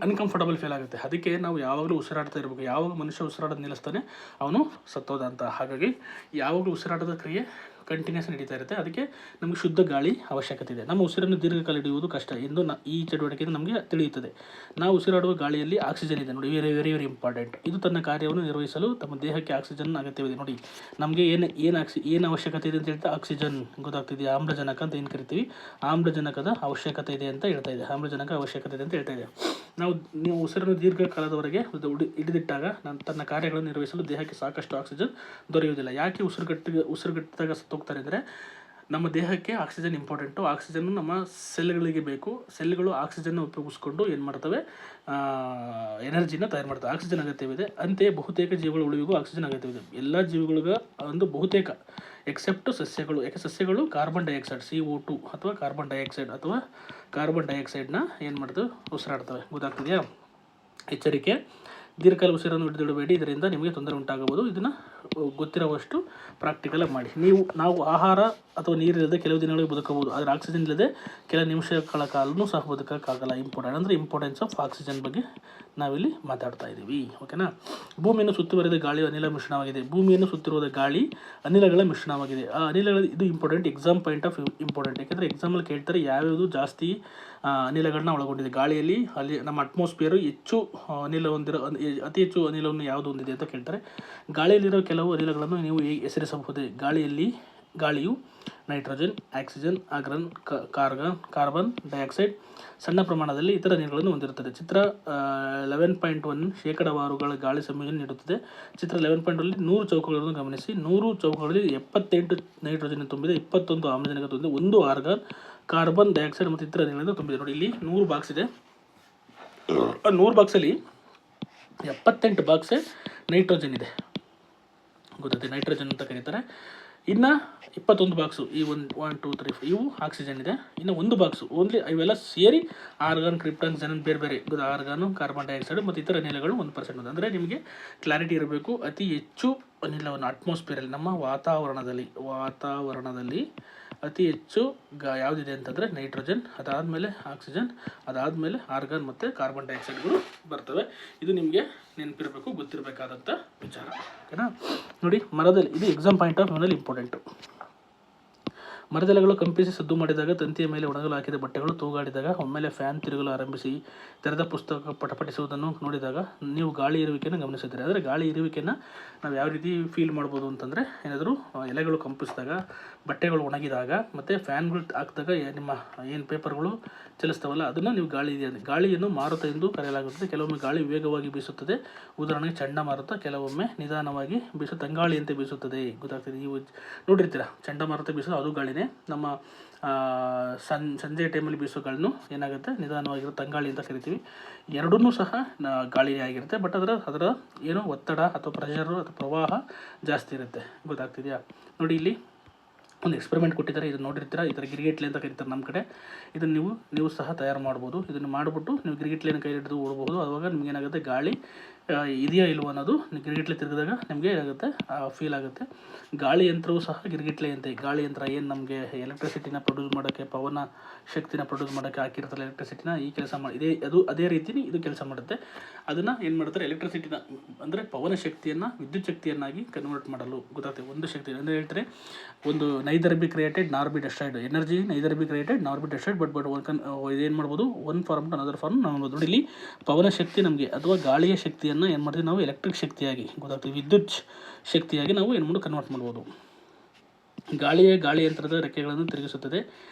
S1: ಅನ್ಕಂಫರ್ಟಬಲ್ ಫೀಲ್ ಆಗುತ್ತೆ. ಅದಕ್ಕೆ ನಾವು ಯಾವಾಗಲೂ ಉಸಿರಾಡ್ತಾ ಇರಬೇಕು. ಯಾವಾಗ ಮನುಷ್ಯ ಉಸಿರಾಡೋದು ನಿಲ್ಲಿಸ್ತಾನೆ ಅವನು ಸತ್ತೋದ ಅಂತ. ಹಾಗಾಗಿ ಯಾವಾಗಲೂ ಉಸಿರಾಟದ ಕ್ರಿಯೆ ಕಂಟಿನ್ಯೂಸ್ ನಡೀತಾ ಇರುತ್ತೆ. ಅದಕ್ಕೆ ನಮಗೆ ಶುದ್ಧ ಗಾಳಿ ಅವಶ್ಯಕತೆ ಇದೆ. ನಮ್ಮ ಉಸಿರನ್ನು ದೀರ್ಘಕಾಲ ಹಿಡಿಯುವುದು ಕಷ್ಟ ಎಂದು ಈ ಚಟುವಟಿಕೆಯಿಂದ ನಮಗೆ ತಿಳಿಯುತ್ತದೆ. ನಾವು ಉಸಿರಾಡುವ ಗಾಳಿಯಲ್ಲಿ ಆಕ್ಸಿಜನ್ ಇದೆ ನೋಡಿ, ವೆರಿ ವೆರಿ ವೆರಿ ಇಂಪಾರ್ಟೆಂಟ್. ಇದು ತನ್ನ ಕಾರ್ಯವನ್ನು ನಿರ್ವಹಿಸಲು ತಮ್ಮ ದೇಹಕ್ಕೆ ಆಕ್ಸಿಜನ್ ಅಗತ್ಯವಿದೆ. ನೋಡಿ ನಮಗೆ ಏನು ಅವಶ್ಯಕತೆ ಇದೆ ಅಂತ ಹೇಳ್ತಾ ಆಕ್ಸಿಜನ್ ಗೊತ್ತಾಗ್ತಿದೆಯಾ, ಆಮ್ಲಜನಕ ಅಂತ ಏನು ಕರಿತೀವಿ, ಆಮ್ಲಜನಕದ ಅವಶ್ಯಕತೆ ಇದೆ ಅಂತ ಹೇಳ್ತಾ ಇದೆ, ಆಮ್ಲಜನಕ ಅವಶ್ಯಕತೆ ಇದೆ ಅಂತ ಹೇಳ್ತಾ ಇದೆ. ನೀವು ಉಸಿರನ್ನು ದೀರ್ಘಕಾಲದವರೆಗೆ ಹಿಡಿದಿಟ್ಟಾಗ ತನ್ನ ಕಾರ್ಯಗಳನ್ನು ನಿರ್ವಹಿಸಲು ದೇಹಕ್ಕೆ ಸಾಕಷ್ಟು ಆಕ್ಸಿಜನ್ ದೊರೆಯುವುದಿಲ್ಲ. ಯಾಕೆ ಉಸಿರುಗಟ್ಟಿದಾಗ ಸತ್ತೋಗ್ತಾರೆ ಅಂದರೆ ನಮ್ಮ ದೇಹಕ್ಕೆ ಆಕ್ಸಿಜನ್ ಇಂಪಾರ್ಟೆಂಟು. ಆಕ್ಸಿಜನ್ನು ನಮ್ಮ ಸೆಲ್ಗಳಿಗೆ ಬೇಕು. ಸೆಲ್ಗಳು ಆಕ್ಸಿಜನ್ನ ಉಪಯೋಗಿಸ್ಕೊಂಡು ಏನು ಮಾಡ್ತವೆ, ಎನರ್ಜಿನ ತಯಾರು ಮಾಡ್ತವೆ. ಆಕ್ಸಿಜನ್ ಅಗತ್ಯವಿದೆ. ಅಂತೆಯೇ ಬಹುತೇಕ ಜೀವಿಗಳ ಉಳಿವಿಗೂ ಆಕ್ಸಿಜನ್ ಅಗತ್ಯವಿದೆ. ಎಲ್ಲ ಜೀವಿಗಳಿಗೆ ಒಂದು ಬಹುತೇಕ ಎಕ್ಸೆಪ್ಟ್ ಸಸ್ಯಗಳು. ಯಾಕೆ ಸಸ್ಯಗಳು ಕಾರ್ಬನ್ ಡೈಆಕ್ಸೈಡ್ CO2 ಅಥವಾ ಕಾರ್ಬನ್ ಡೈಆಕ್ಸೈಡ್ನ ಏನು ಮಾಡ್ತವೆ, ಉಸಿರಾಡ್ತವೆ. ಗೊತ್ತಾಗ್ತಿದೆಯಾ? ಎಚ್ಚರಿಕೆ, ದೀರ್ಘಕಾಲ ಉಸಿರನ್ನು ಹಿಡಿದಿಡಬೇಡಿ, ಇದರಿಂದ ನಿಮಗೆ ತೊಂದರೆ ಉಂಟಾಗಬಹುದು. ಇದನ್ನು ಗೊತ್ತಿರುವಷ್ಟು ಪ್ರಾಕ್ಟಿಕಲಾಗಿ ಮಾಡಿ. ನಾವು ಆಹಾರ ಅಥವಾ ನೀರಿಲ್ಲದೆ ಕೆಲವು ದಿನಗಳಿಗೆ ಬದುಕಬಹುದು, ಆದರೆ ಆಕ್ಸಿಜನ್ ಇಲ್ಲದೆ ಕೆಲ ನಿಮಿಷಗಳ ಕಾಲನೂ ಸಹ ಬದುಕೋಕ್ಕಾಗಲ್ಲ. ಇಂಪಾರ್ಟೆನ್ಸ್ ಆಫ್ ಆಕ್ಸಿಜನ್ ಬಗ್ಗೆ ನಾವಿಲ್ಲಿ ಮಾತಾಡ್ತಾ ಇದ್ದೀವಿ. ಓಕೆನಾ? ಭೂಮಿಯನ್ನು ಸುತ್ತುವರಿದ ಗಾಳಿ ಅನಿಲ ಮಿಶ್ರಣವಾಗಿದೆ. ಭೂಮಿಯನ್ನು ಸುತ್ತಿರುವ ಗಾಳಿ ಅನಿಲಗಳ ಮಿಶ್ರಣವಾಗಿದೆ. ಆ ಅನಿಲಗಳ ಇದು important, exam point of important. ಯಾಕೆಂದರೆ ಎಕ್ಸಾಮಲ್ಲಿ ಕೇಳ್ತಾರೆ ಯಾವ್ಯಾವುದು ಜಾಸ್ತಿ ಅನಿಲಗಳನ್ನ ಒಳಗೊಂಡಿದೆ. ಗಾಳಿಯಲ್ಲಿ ನಮ್ಮ ಅಟ್ಮಾಸ್ಫಿಯರು ಹೆಚ್ಚು ಅನಿಲ ಹೊಂದಿರೋ ಅತಿ ಹೆಚ್ಚು ಅನಿಲವನ್ನು ಯಾವುದು ಹೊಂದಿದೆ ಅಂತ ಕೇಳ್ತಾರೆ. ಗಾಳಿಯಲ್ಲಿರೋ ಕೆಲವು ಅನಿಲಗಳನ್ನು ನೀವು ಹೆಸರಿಸಬಹುದೇ? ಗಾಳಿಯು ನೈಟ್ರೋಜನ್, ಆಕ್ಸಿಜನ್, ಕಾರ್ಬನ್ ಡೈಆಕ್ಸೈಡ್, ಸಣ್ಣ ಪ್ರಮಾಣದಲ್ಲಿ ಇತರ ಅನಿಲಗಳನ್ನು ಹೊಂದಿರುತ್ತದೆ. ಚಿತ್ರ 11.1 ಶೇಕಡಾವಾರುಗಳ ಗಾಳಿ ಸಂಯೋಜನೆ ನೀಡುತ್ತದೆ. ಚಿತ್ರ 11.1 100 ಚೌಕಗಳನ್ನು ಗಮನಿಸಿ. 100 ಚೌಕಗಳಲ್ಲಿ 78 ನೈಟ್ರೋಜನ್ ತುಂಬಿದೆ, 21 ಆಮ್ಲಜನಕ ತುಂಬಿದೆ, 1 ಆರ್ಗಾನ್, ಕಾರ್ಬನ್ ಡೈಆಕ್ಸೈಡ್ ಮತ್ತು ಇತರ ಅನಿಲಗಳಿಂದ ತುಂಬಿದೆ. ನೋಡಿ ಇಲ್ಲಿ 100 ಬಾಕ್ಸ್ ಇದೆ. ಆ 100 ಬಾಕ್ಸಲ್ಲಿ 78 ಬಾಕ್ಸೇ ನೈಟ್ರೋಜನ್ ಇದೆ. ಗೊತ್ತೈತೆ, ನೈಟ್ರೋಜನ್ ಅಂತ ಕರೀತಾರೆ. ಇನ್ನು 21 ಬಾಕ್ಸು ಈ 1 2 3 4 ಇವು ಆಕ್ಸಿಜನ್ ಇದೆ. ಇನ್ನು 1 ಬಾಕ್ಸು ಓನ್ಲಿ ಇವೆಲ್ಲ ಸೇರಿ ಆರ್ಗಾನ್, ಕ್ರಿಪ್ಟಾನ್, ಜೆನನ್ ಬೇರೆ ಬೇರೆ ಆರ್ಗಾನು, ಕಾರ್ಬನ್ ಡೈಆಕ್ಸೈಡ್ ಮತ್ತು ಇತರ ಅನಿಲಗಳು 1% ಅಂದರೆ ನಿಮಗೆ ಕ್ಲಾರಿಟಿ ಇರಬೇಕು. ಅತಿ ಹೆಚ್ಚು ಅನಿಲವನ್ನು ಅಟ್ಮಾಸ್ಫಿಯರಲ್ಲಿ, ನಮ್ಮ ವಾತಾವರಣದಲ್ಲಿ ಅತಿ ಹೆಚ್ಚು ಯಾವುದಿದೆ ಅಂತಂದರೆ ನೈಟ್ರೋಜನ್, ಅದಾದಮೇಲೆ ಆಕ್ಸಿಜನ್, ಅದಾದಮೇಲೆ ಆರ್ಗಾನ್ ಮತ್ತು ಕಾರ್ಬನ್ ಡೈಆಕ್ಸೈಡ್ಗಳು ಬರ್ತವೆ. ಇದು ನಿಮಗೆ ನೆನಪಿರಬೇಕು, ಗೊತ್ತಿರಬೇಕಾದಂಥ ವಿಚಾರ. ಓಕೆನಾ? ನೋಡಿ ಮರದಲ್ಲಿ, ಇದು ಎಕ್ಸಾಮ್ ಪಾಯಿಂಟ್ ಆಫ್ ವ್ಯೂನಲ್ಲಿ ಇಂಪಾರ್ಟೆಂಟು. ಮರದೆಲೆಗಳು ಕಂಪಿಸಿ ಸದ್ದು ಮಾಡಿದಾಗ, ತಂತಿಯ ಮೇಲೆ ಒಣಗಲು ಹಾಕಿದ ಬಟ್ಟೆಗಳು ತೂಗಾಡಿದಾಗ, ಒಮ್ಮೆಲೆ ಫ್ಯಾನ್ ತಿರುಗಲು ಆರಂಭಿಸಿ, ತೆರೆದ ಪುಸ್ತಕ ಪಟಪಟಿಸುವುದನ್ನು ನೋಡಿದಾಗ ನೀವು ಗಾಳಿ ಇರುವಿಕೆಯನ್ನು ಗಮನಿಸುತ್ತೀರಿ. ಅಂದರೆ ಗಾಳಿ ಇರುವಿಕೆಯನ್ನು ನಾವು ಯಾವ ರೀತಿ ಫೀಲ್ ಮಾಡ್ಬೋದು ಅಂತಂದರೆ, ಏನಾದರೂ ಎಲೆಗಳು ಕಂಪಿಸಿದಾಗ, ಬಟ್ಟೆಗಳು ಒಣಗಿದಾಗ ಮತ್ತು ಫ್ಯಾನ್ಗಳು ಹಾಕಿದಾಗ ನಿಮ್ಮ ಏನು ಪೇಪರ್ಗಳು ಚಲಿಸ್ತಾವಲ್ಲ, ಅದನ್ನು ನೀವು ಗಾಳಿಯನ್ನು ಮಾರುತ ಎಂದು ಕರೆಯಲಾಗುತ್ತದೆ. ಕೆಲವೊಮ್ಮೆ ಗಾಳಿ ವೇಗವಾಗಿ ಬೀಸುತ್ತದೆ, ಉದಾಹರಣೆಗೆ ಚಂಡಮಾರುತ. ಕೆಲವೊಮ್ಮೆ ನಿಧಾನವಾಗಿ ತಂಗಾಳಿಯಂತೆ ಬೀಸುತ್ತದೆ. ಗೊತ್ತಾಗ್ತದೆ, ನೀವು ನೋಡಿರ್ತೀರ ಚಂಡಮಾರುತ ಬೀಸೋದು, ಅದು ಗಾಳಿನೇ. ನಮ್ಮ ಸಂಜೆ ಟೈಮಲ್ಲಿ ಬೀಸೋ ಗಾಳಿನೂ ಏನಾಗುತ್ತೆ, ನಿಧಾನವಾಗಿರೋ ತಂಗಾಳಿ ಅಂತ ಕರಿತೀವಿ. ಎರಡೂ ಸಹ ಗಾಳಿನೇ ಆಗಿರುತ್ತೆ. ಬಟ್ ಅದರ ಏನೋ ಒತ್ತಡ ಅಥವಾ ಪ್ರೆಷರು ಅಥವಾ ಪ್ರವಾಹ ಜಾಸ್ತಿ ಇರುತ್ತೆ. ಗೊತ್ತಾಗ್ತಿದೆಯಾ? ನೋಡಿ ಇಲ್ಲಿ ಒಂದು ಎಕ್ಸ್ಪೆರಿಮೆಂಟ್ ಕೊಟ್ಟಿದ್ದಾರೆ, ಇದನ್ನು ನೋಡಿರ್ತೀರ. ಈ ಥರ ಗಿರಿಗೆಟ್ಲೆ ಅಂತ ಕರೀತಾರೆ ನಮ್ಮ ಕಡೆ. ಇದನ್ನು ನೀವು ಸಹ ತಯಾರು ಮಾಡ್ಬೋದು. ಇದನ್ನು ಮಾಡಿಬಿಟ್ಟು ನೀವು ಗಿರಿಗೆಟ್ಲೆನ ಕೈ ಹಿಡಿದು ಓಡ್ಬೋದು. ಆವಾಗ ನಿಮ್ಗೆ ಏನಾಗುತ್ತೆ, ಗಾಳಿ ಇದೆಯಾ ಇಲ್ವೋ ಅನ್ನೋದು ಗಿರಿಗೆಟ್ಲೆ ತಿರುಗಿದಾಗ ನಿಮಗೆ ಏನಾಗುತ್ತೆ, ಫೀಲ್ ಆಗುತ್ತೆ. ಗಾಳಿ ಯಂತ್ರವೂ ಸಹ ಗಿರಿಗೆಟ್ಲೆ ಅಂತೆ. ಗಾಳಿ ಯಂತ್ರ ಏನು ನಮಗೆ ಎಲೆಕ್ಟ್ರಿಸಿಟಿನ ಪ್ರೊಡ್ಯೂಸ್ ಮಾಡೋಕ್ಕೆ, ಪವನ ಶಕ್ತಿನ ಪ್ರೊಡ್ಯೂಸ್ ಮಾಡೋಕ್ಕೆ ಹಾಕಿರ್ತಾರೆ ಎಲೆಕ್ಟ್ರಿಸಿಟಿನ, ಈ ಕೆಲಸ ಮಾಡಿ ಅದೇ ರೀತಿ ಇದು ಕೆಲಸ ಮಾಡುತ್ತೆ. ಅದನ್ನು ಏನು ಮಾಡ್ತಾರೆ, ಎಲೆಕ್ಟ್ರಿಸಿಟಿನ ಅಂದರೆ ಪವನ ಶಕ್ತಿಯನ್ನು ವಿದ್ಯುತ್ ಶಕ್ತಿಯನ್ನಾಗಿ ಕನ್ವರ್ಟ್ ಮಾಡಲು. ಗೊತ್ತಾಗ್ತದೆ, ಒಂದು ಶಕ್ತಿ ಅಂದರೆ ಹೇಳ್ತಾರೆ, ಒಂದು neither be created nor be destroyed. Energy neither be created nor be destroyed, but ಇದೇನು ಮಾಡ್ಬೋದು, one form to another form ನಾವು ನೋಡಿ. ಇಲ್ಲಿ ಪವನ ಶಕ್ತಿ ನಮಗೆ ಅಥವಾ ಗಾಳಿಯ ಶಕ್ತಿಯನ್ನು ಏನು ಮಾಡ್ತೀವಿ ನಾವು, ಎಲೆಕ್ಟ್ರಿಕ್ ಶಕ್ತಿಯಾಗಿ, ಗೊತ್ತಾಗ್ತದೆ, ವಿದ್ಯುತ್ ಶಕ್ತಿಯಾಗಿ ನಾವು ಏನು ಮಾಡಿ ಕನ್ವರ್ಟ್ ಮಾಡ್ಬೋದು. ಗಾಳಿ ಯಂತ್ರದ ರೆಕ್ಕೆಗಳನ್ನು ತಿರುಗಿಸುತ್ತದೆ.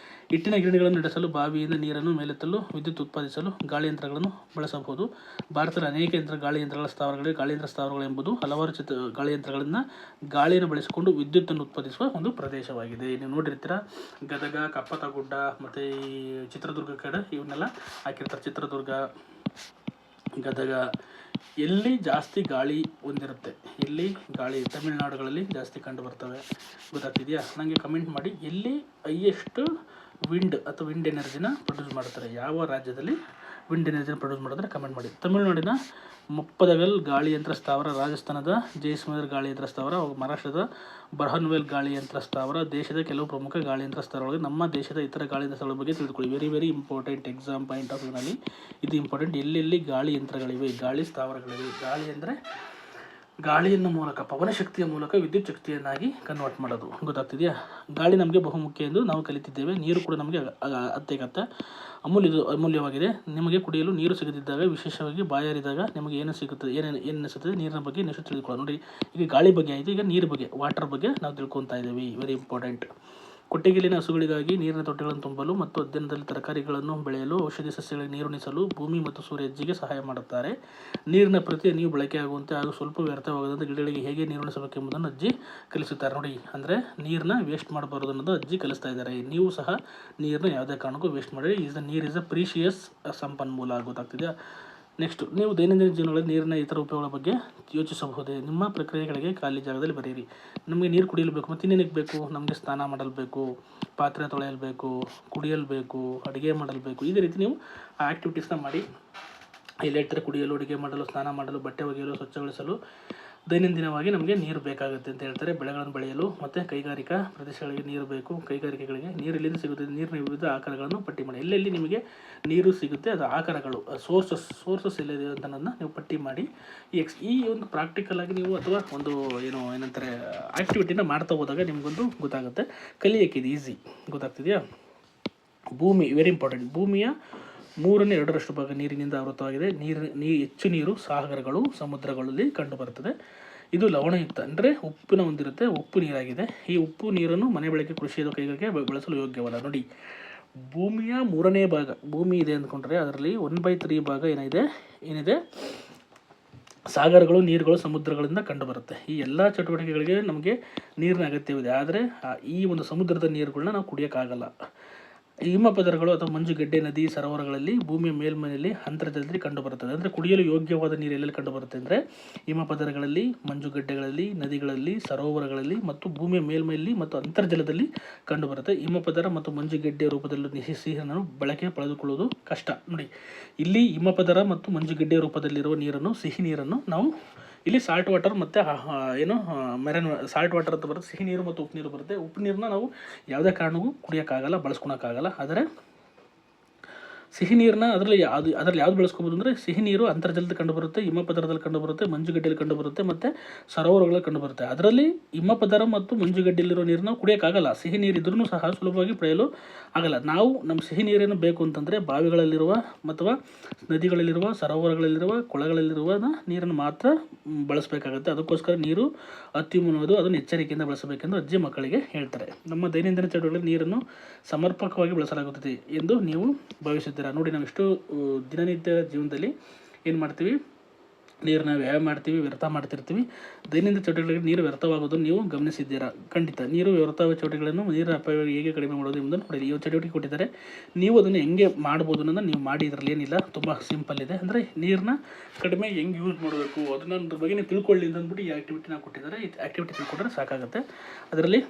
S1: ಹಿಟ್ಟಿನ ಗಿರಣಿಗಳನ್ನು ನಡೆಸಲು, ಬಾವಿಯಿಂದ ನೀರನ್ನು ಮೇಲೆತ್ತಲು, ವಿದ್ಯುತ್ ಉತ್ಪಾದಿಸಲು ಗಾಳಿ ಯಂತ್ರಗಳನ್ನು ಬಳಸಬಹುದು. ಭಾರತದಲ್ಲಿ ಅನೇಕ ಗಾಳಿ ಯಂತ್ರಗಳ ಸ್ಥಾವರಗಳಿವೆ. ಗಾಳಿ ಯಂತ್ರ ಸ್ಥಾವರಗಳು ಎಂಬುದು ಹಲವಾರು ಗಾಳಿ ಯಂತ್ರಗಳನ್ನು ಗಾಳಿಯನ್ನು ಬಳಸಿಕೊಂಡು ವಿದ್ಯುತ್ತನ್ನು ಉತ್ಪಾದಿಸುವ ಒಂದು ಪ್ರದೇಶವಾಗಿದೆ. ನೀವು ನೋಡಿರ್ತೀರ, ಗದಗ, ಕಪ್ಪತ್ತಗುಡ್ಡ ಮತ್ತು ಈ ಚಿತ್ರದುರ್ಗ ಕಡೆ ಇವನ್ನೆಲ್ಲ ಹಾಕಿರ್ತಾರೆ. ಚಿತ್ರದುರ್ಗ, ಗದಗ ಎಲ್ಲಿ ಜಾಸ್ತಿ ಗಾಳಿ ಹೊಂದಿರುತ್ತೆ, ಎಲ್ಲಿ ಗಾಳಿ ತಮಿಳುನಾಡುಗಳಲ್ಲಿ ಜಾಸ್ತಿ ಕಂಡು ಬರ್ತವೆ. ಗೊತ್ತಾಗ್ತಿದೆಯಾ? ನನಗೆ ಕಮೆಂಟ್ ಮಾಡಿ, ಎಲ್ಲಿ ಹೈಯೆಸ್ಟ್ ವಿಂಡ್ ಅಥವಾ ವಿಂಡ್ ಎನರ್ಜಿನ ಪ್ರೊಡ್ಯೂಸ್ ಮಾಡ್ತಾರೆ, ಯಾವ ರಾಜ್ಯದಲ್ಲಿ ವಿಂಡ್ ಎನರ್ಜಿನ ಪ್ರೊಡ್ಯೂಸ್ ಮಾಡಿದ್ರೆ ಕಮೆಂಟ್ ಮಾಡಿ. ತಮಿಳುನಾಡಿನ ಮುಪ್ಪದಗಲ್ ಗಾಳಿ ಯಂತ್ರ ಸ್ಥಾವರ, ರಾಜಸ್ಥಾನದ ಜೈಸಲ್ಮೇರ್ ಗಾಳಿ ಯಂತ್ರ ಸ್ಥಾವರ, ಮಹಾರಾಷ್ಟ್ರದ ಬರ್ಹನ್ವೆಲ್ ಗಾಳಿ ಯಂತ್ರ ಸ್ಥಾವರ. ದೇಶದ ಕೆಲವು ಪ್ರಮುಖ ಗಾಳಿ ಯಂತ್ರ ಸ್ಥಾವರಗಳು. ನಮ್ಮ ದೇಶದ ಇತರ ಗಾಳಿ ಯಂತ್ರ ಸ್ಥಾವರಗಳ ಬಗ್ಗೆ ತಿಳಿದುಕೊಳ್ಳಿ. Very very important, exam point of ವ್ಯೂನಲ್ಲಿ ಇದು ಇಂಪಾರ್ಟೆಂಟ್. ಎಲ್ಲೆಲ್ಲಿ ಗಾಳಿ ಯಂತ್ರಗಳಿವೆ, ಗಾಳಿ ಸ್ಥಾವರಗಳಿವೆ. ಗಾಳಿ ಅಂದರೆ ಗಾಳಿಯನ್ನು ಮೂಲಕ, ಪವನ ಶಕ್ತಿಯ ಮೂಲಕ ವಿದ್ಯುತ್ ಶಕ್ತಿಯನ್ನಾಗಿ ಕನ್ವರ್ಟ್ ಮಾಡೋದು. ಗೊತ್ತಾಗ್ತಿದೆಯಾ? ಗಾಳಿ ನಮಗೆ ಬಹುಮುಖ್ಯ ಎಂದು ನಾವು ಕಲಿತಿದ್ದೇವೆ. ನೀರು ಕೂಡ ನಮಗೆ ಅತ್ಯಗತ್ಯ, ಅಮೂಲ್ಯವಾಗಿದೆ. ನಿಮಗೆ ಕುಡಿಯಲು ನೀರು ಸಿಗದಿದ್ದಾಗ, ವಿಶೇಷವಾಗಿ ಬಾಯಾರಿದಾಗ ನಿಮಗೆ ಏನು ಸಿಗುತ್ತದೆ, ಏನೇನು ಅನಿಸುತ್ತದೆ, ನೀರಿನ ಬಗ್ಗೆ ಇನ್ನಷ್ಟು ತಿಳಿದುಕೊಳ್ಳೋಣ. ನೋಡಿ, ಈಗ ಗಾಳಿ ಬಗ್ಗೆ ಆಯಿತು, ಈಗ ನೀರು ಬಗ್ಗೆ, ವಾಟರ್ ಬಗ್ಗೆ ನಾವು ತಿಳ್ಕೊತಾ ಇದ್ದೀವಿ. Very important. ಕೊಟ್ಟಿಗೆಲಿನ ಹಸುಗಳಿಗಾಗಿ ನೀರಿನ ತೊಟ್ಟಿಗಳನ್ನು ತುಂಬಲು ಮತ್ತು ಉದ್ಯಾನದಲ್ಲಿ ತರಕಾರಿಗಳನ್ನು ಬೆಳೆಯಲು, ಔಷಧಿ ಸಸ್ಯಗಳಿಗೆ ನೀರುಣಿಸಲು ಭೂಮಿ ಮತ್ತು ಸೂರ್ಯ ಅಜ್ಜಿಗೆ ಸಹಾಯ ಮಾಡುತ್ತಾರೆ. ನೀರಿನ ಪ್ರತಿ ನೀವು ಬಳಕೆಯಾಗುವಂತೆ ಹಾಗೂ ಸ್ವಲ್ಪ ವ್ಯರ್ಥವಾಗದಂತೆ ಗಿಡಗಳಿಗೆ ಹೇಗೆ ನೀರುಣಿಸಬೇಕೆಂಬುದನ್ನು ಅಜ್ಜಿ ಕಲಿಸುತ್ತಾರೆ. ನೋಡಿ, ಅಂದರೆ ನೀರನ್ನ ವೇಸ್ಟ್ ಮಾಡಬಾರ್ದು ಅನ್ನೋದು ಅಜ್ಜಿ ಕಲಿಸ್ತಾ ಇದ್ದಾರೆ. ನೀವು ಸಹ ನೀರನ್ನ ಯಾವುದೇ ಕಾರಣಕ್ಕೂ ವೇಸ್ಟ್ ಮಾಡಿ. ನೀರ್ ಇಸ್ ಅ ಪ್ರೀಶಿಯಸ್ ಸಂಪನ್ಮೂಲ. ಗೊತ್ತಾಗ್ತಿದೆಯಾ? ನೆಕ್ಸ್ಟ್, ನೀವು ದೈನಂದಿನ ಜೀವನಗಳಲ್ಲಿ ನೀರಿನ ಇತರ ಉಪಯೋಗಗಳ ಬಗ್ಗೆ ಯೋಚಿಸಬಹುದೇ? ನಿಮ್ಮ ಪ್ರಕ್ರಿಯೆಗಳಿಗೆ ಖಾಲಿ ಜಾಗದಲ್ಲಿ ಬರೆಯಿರಿ. ನಮಗೆ ನೀರು ಕುಡಿಯಲು ಬೇಕು, ಮತ್ತು ಇನ್ನೇನಕ್ಕೆ ಬೇಕು? ನಮಗೆ ಸ್ನಾನ ಮಾಡಲು ಬೇಕು, ಪಾತ್ರೆ ತೊಳೆಯಲು ಬೇಕು, ಕುಡಿಯಲು ಬೇಕು, ಅಡುಗೆ ಮಾಡಲು ಬೇಕು. ಇದೇ ರೀತಿ ನೀವು ಆ ಆ್ಯಕ್ಟಿವಿಟೀಸ್ನ ಮಾಡಿ. ಇಲ್ಲಿ ಕುಡಿಯಲು, ಅಡುಗೆ ಮಾಡಲು, ಸ್ನಾನ ಮಾಡಲು, ಬಟ್ಟೆ ಒಗೆಯಲು, ಸ್ವಚ್ಛಗೊಳಿಸಲು ದೈನಂದಿನವಾಗಿ ನಮಗೆ ನೀರು ಬೇಕಾಗುತ್ತೆ ಅಂತ ಹೇಳ್ತಾರೆ. ಬೆಳೆಗಳನ್ನು ಬೆಳೆಯಲು ಮತ್ತು ಕೈಗಾರಿಕಾ ಪ್ರದೇಶಗಳಿಗೆ ನೀರು ಬೇಕು. ಕೈಗಾರಿಕೆಗಳಿಗೆ ನೀರು ಎಲ್ಲಿಂದ ಸಿಗುತ್ತೆ? ನೀರಿನ ವಿವಿಧ ಆಕಾರಗಳನ್ನು ಪಟ್ಟಿ ಮಾಡಿ. ಎಲ್ಲೆಲ್ಲಿ ನಿಮಗೆ ನೀರು ಸಿಗುತ್ತೆ ಅದು ಆಕಾರಗಳು, ಸೋರ್ಸಸ್ ಎಲ್ಲಿದೆ ಅಂತ ನೀವು ಪಟ್ಟಿ ಮಾಡಿ. ಈ ಒಂದು ಪ್ರಾಕ್ಟಿಕಲ್ ಆಗಿ ನೀವು ಅಥವಾ ಒಂದು ಏನಂತಾರೆ ಆ್ಯಕ್ಟಿವಿಟಿನ ಮಾಡ್ತಾ ಹೋದಾಗ ನಿಮಗೊಂದು ಗೊತ್ತಾಗುತ್ತೆ. ಕಲಿಯೋಕ್ಕೆ ಇದು ಈಸಿ. ಗೊತ್ತಾಗ್ತಿದೆಯಾ? ಭೂಮಿ ವೆರಿ ಇಂಪಾರ್ಟೆಂಟ್. ಭೂಮಿಯ 2/3 ಭಾಗ ನೀರಿನಿಂದ ಆವೃತವಾಗಿದೆ. ಹೆಚ್ಚು ನೀರು ಸಾಗರಗಳು, ಸಮುದ್ರಗಳಲ್ಲಿ ಕಂಡುಬರುತ್ತದೆ. ಇದು ಲವಣಯುಕ್ತ, ಅಂದರೆ ಉಪ್ಪಿನ ಹೊಂದಿರುತ್ತೆ, ಉಪ್ಪು ನೀರಾಗಿದೆ. ಈ ಉಪ್ಪು ನೀರನ್ನು ಮನೆ ಬಳಕೆ, ಕೃಷಿ ಅಥವಾ ಕೈಗಾರಿಕೆ ಬಳಸಲು ಯೋಗ್ಯವಲ್ಲ. ನೋಡಿ, ಭೂಮಿಯ 3ನೇ ಭಾಗ ಭೂಮಿ ಇದೆ ಅಂದ್ಕೊಂಡ್ರೆ ಅದರಲ್ಲಿ 1/3 ಭಾಗ ಏನಿದೆ ಸಾಗರಗಳು, ನೀರುಗಳು, ಸಮುದ್ರಗಳಿಂದ ಕಂಡುಬರುತ್ತೆ. ಈ ಎಲ್ಲ ಚಟುವಟಿಕೆಗಳಿಗೆ ನಮಗೆ ನೀರಿನ ಅಗತ್ಯವಿದೆ. ಆದರೆ ಈ ಒಂದು ಸಮುದ್ರದ ನೀರುಗಳನ್ನ ನಾವು ಕುಡಿಯೋಕ್ಕಾಗಲ್ಲ. ಹಿಮಪದರಗಳು ಅಥವಾ ಮಂಜುಗಡ್ಡೆ, ನದಿ, ಸರೋವರಗಳಲ್ಲಿ ಭೂಮಿಯ ಮೇಲ್ಮೈಯಲ್ಲಿ ಅಂತರ್ಜಲದಲ್ಲಿ ಕಂಡುಬರುತ್ತದೆ. ಅಂದರೆ ಕುಡಿಯಲು ಯೋಗ್ಯವಾದ ನೀರು ಎಲ್ಲೆಲ್ಲಿ ಕಂಡುಬರುತ್ತೆ ಅಂದರೆ ಹಿಮಪದರಗಳಲ್ಲಿ, ಮಂಜುಗಡ್ಡೆಗಳಲ್ಲಿ, ನದಿಗಳಲ್ಲಿ, ಸರೋವರಗಳಲ್ಲಿ ಮತ್ತು ಭೂಮಿಯ ಮೇಲ್ಮೈಯಲ್ಲಿ ಮತ್ತು ಅಂತರ್ಜಲದಲ್ಲಿ ಕಂಡುಬರುತ್ತೆ. ಹಿಮಪದರ ಮತ್ತು ಮಂಜುಗಡ್ಡೆಯ ರೂಪದಲ್ಲಿ ಸಿಹಿಯನ್ನು ಬಳಕೆ ಪಡೆದುಕೊಳ್ಳುವುದು ಕಷ್ಟ. ನೋಡಿ, ಇಲ್ಲಿ ಹಿಮಪದರ ಮತ್ತು ಮಂಜುಗಡ್ಡೆಯ ರೂಪದಲ್ಲಿರುವ ನೀರನ್ನು, ಸಿಹಿ ನೀರನ್ನು ನಾವು ಇಲ್ಲಿ ಸಾಲ್ಟ್ ವಾಟರ್ ಮತ್ತು ಮೆರನ್ ಸಾಲ್ಟ್ ವಾಟರ್ ಅಂತ ಬರುತ್ತೆ, ಸಿಹಿ ನೀರು ಮತ್ತು ಉಪ್ಪು ನೀರು ಬರುತ್ತೆ. ಉಪ್ಪು ನೀರನ್ನ ನಾವು ಯಾವುದೇ ಕಾರಣಕ್ಕೂ ಕುಡಿಯೋಕ್ಕಾಗಲ್ಲ, ಬಳಸ್ಕೊಳಕ್ಕಾಗಲ್ಲ. ಆದರೆ ಸಿಹಿ ನೀರನ್ನ ಅದರಲ್ಲಿ ಯಾವ್ದು ಬಳಸ್ಕೋಬೋದು ಅಂದರೆ ಸಿಹಿ ನೀರು ಅಂತರ್ಜಲದಲ್ಲಿ ಕಂಡುಬರುತ್ತೆ, ಹಿಮಪದರದಲ್ಲಿ ಕಂಡುಬರುತ್ತೆ, ಮಂಜುಗಡ್ಡೆಯಲ್ಲಿ ಕಂಡುಬರುತ್ತೆ ಮತ್ತು ಸರೋವರಗಳಲ್ಲಿ ಕಂಡುಬರುತ್ತೆ. ಅದರಲ್ಲಿ ಹಿಮಪದರ ಮತ್ತು ಮಂಜುಗಡ್ಡೆಯಲ್ಲಿರೋ ನೀರನ್ನ ಕುಡಿಯೋಕ್ಕಾಗಲ್ಲ. ಸಿಹಿ ನೀರು ಇದ್ರೂ ಸಹ ಸುಲಭವಾಗಿ ಪಡೆಯಲು ಆಗಲ್ಲ. ನಾವು ನಮ್ಮ ಸಿಹಿ ನೀರೇನು ಬೇಕು ಅಂತಂದರೆ ಬಾವಿಗಳಲ್ಲಿರುವ ಅಥವಾ ನದಿಗಳಲ್ಲಿರುವ, ಸರೋವರಗಳಲ್ಲಿರುವ, ಕೊಳಗಳಲ್ಲಿರುವ ನೀರನ್ನು ಮಾತ್ರ ಬಳಸಬೇಕಾಗುತ್ತೆ. ಅದಕ್ಕೋಸ್ಕರ ನೀರು ಅತ್ಯುನ್ನತವಾದುದು, ಅದನ್ನು ಎಚ್ಚರಿಕೆಯಿಂದ ಬಳಸಬೇಕೆಂದು ಅಜ್ಜಿ ಮಕ್ಕಳಿಗೆ ಹೇಳ್ತಾರೆ. ನಮ್ಮ ದೈನಂದಿನ ಚಟುವಟಿಕೆಗಳಲ್ಲಿ ನೀರನ್ನು ಸಮರ್ಪಕವಾಗಿ ಬಳಸಲಾಗುತ್ತದೆ ಎಂದು ನೀವು ಭಾವಿಸುತ್ತೀರಾ? ನೋಡಿ, ನಾವು ಎಷ್ಟು ದಿನನಿತ್ಯ ಜೀವನದಲ್ಲಿ ಏನು ಮಾಡ್ತೀವಿ? ನೀರನ್ನ ವ್ಯಯ ಮಾಡ್ತೀವಿ, ವ್ಯರ್ಥ ಮಾಡ್ತಿರ್ತೀವಿ. ದೈನಂದಿನ ಚಟುವಟಿಕೆಗಳಿಗೆ ನೀರು ವ್ಯರ್ಥವಾಗೋದನ್ನು ನೀವು ಗಮನಿಸಿದ್ದೀರಾ? ಖಂಡಿತ. ನೀರು ವ್ಯರ್ಥ ಚಟುವಟಿಕೆಗಳನ್ನು, ನೀರಿನ ಅಪವ್ಯಯ ಹೇಗೆ ಕಡಿಮೆ ಮಾಡೋದು ಎಂಬುದನ್ನು ನೋಡಿ. ಈ ಚಟುವಟಿಕೆ ಕೊಟ್ಟಿದ್ದಾರೆ, ನೀವು ಅದನ್ನು ಹೆಂಗೆ ಮಾಡ್ಬೋದು ಅನ್ನೋದನ್ನು ನೀವು ಮಾಡಿ. ಇದರಲ್ಲಿ ಏನಿಲ್ಲ, ತುಂಬ ಸಿಂಪಲ್ ಇದೆ. ಅಂದರೆ ನೀರನ್ನ ಕಡಿಮೆ ಹೆಂಗೆ ಯೂಸ್ ಮಾಡಬೇಕು ಅದನ್ನೊಂದ್ರ ಬಗ್ಗೆ ನೀವು ತಿಳ್ಕೊಳ್ಳಿ ಅಂತಂದ್ಬಿಟ್ಟು ಈ ಆ್ಯಕ್ಟಿವಿಟಿನ ಕೊಟ್ಟಿದ್ದಾರೆ. ಈ ಆ್ಯಕ್ಟಿವಿಟಿ ತಿಳ್ಕೊಂಡ್ರೆ ಸಾಕಾಗುತ್ತೆ. ಅದರಲ್ಲಿ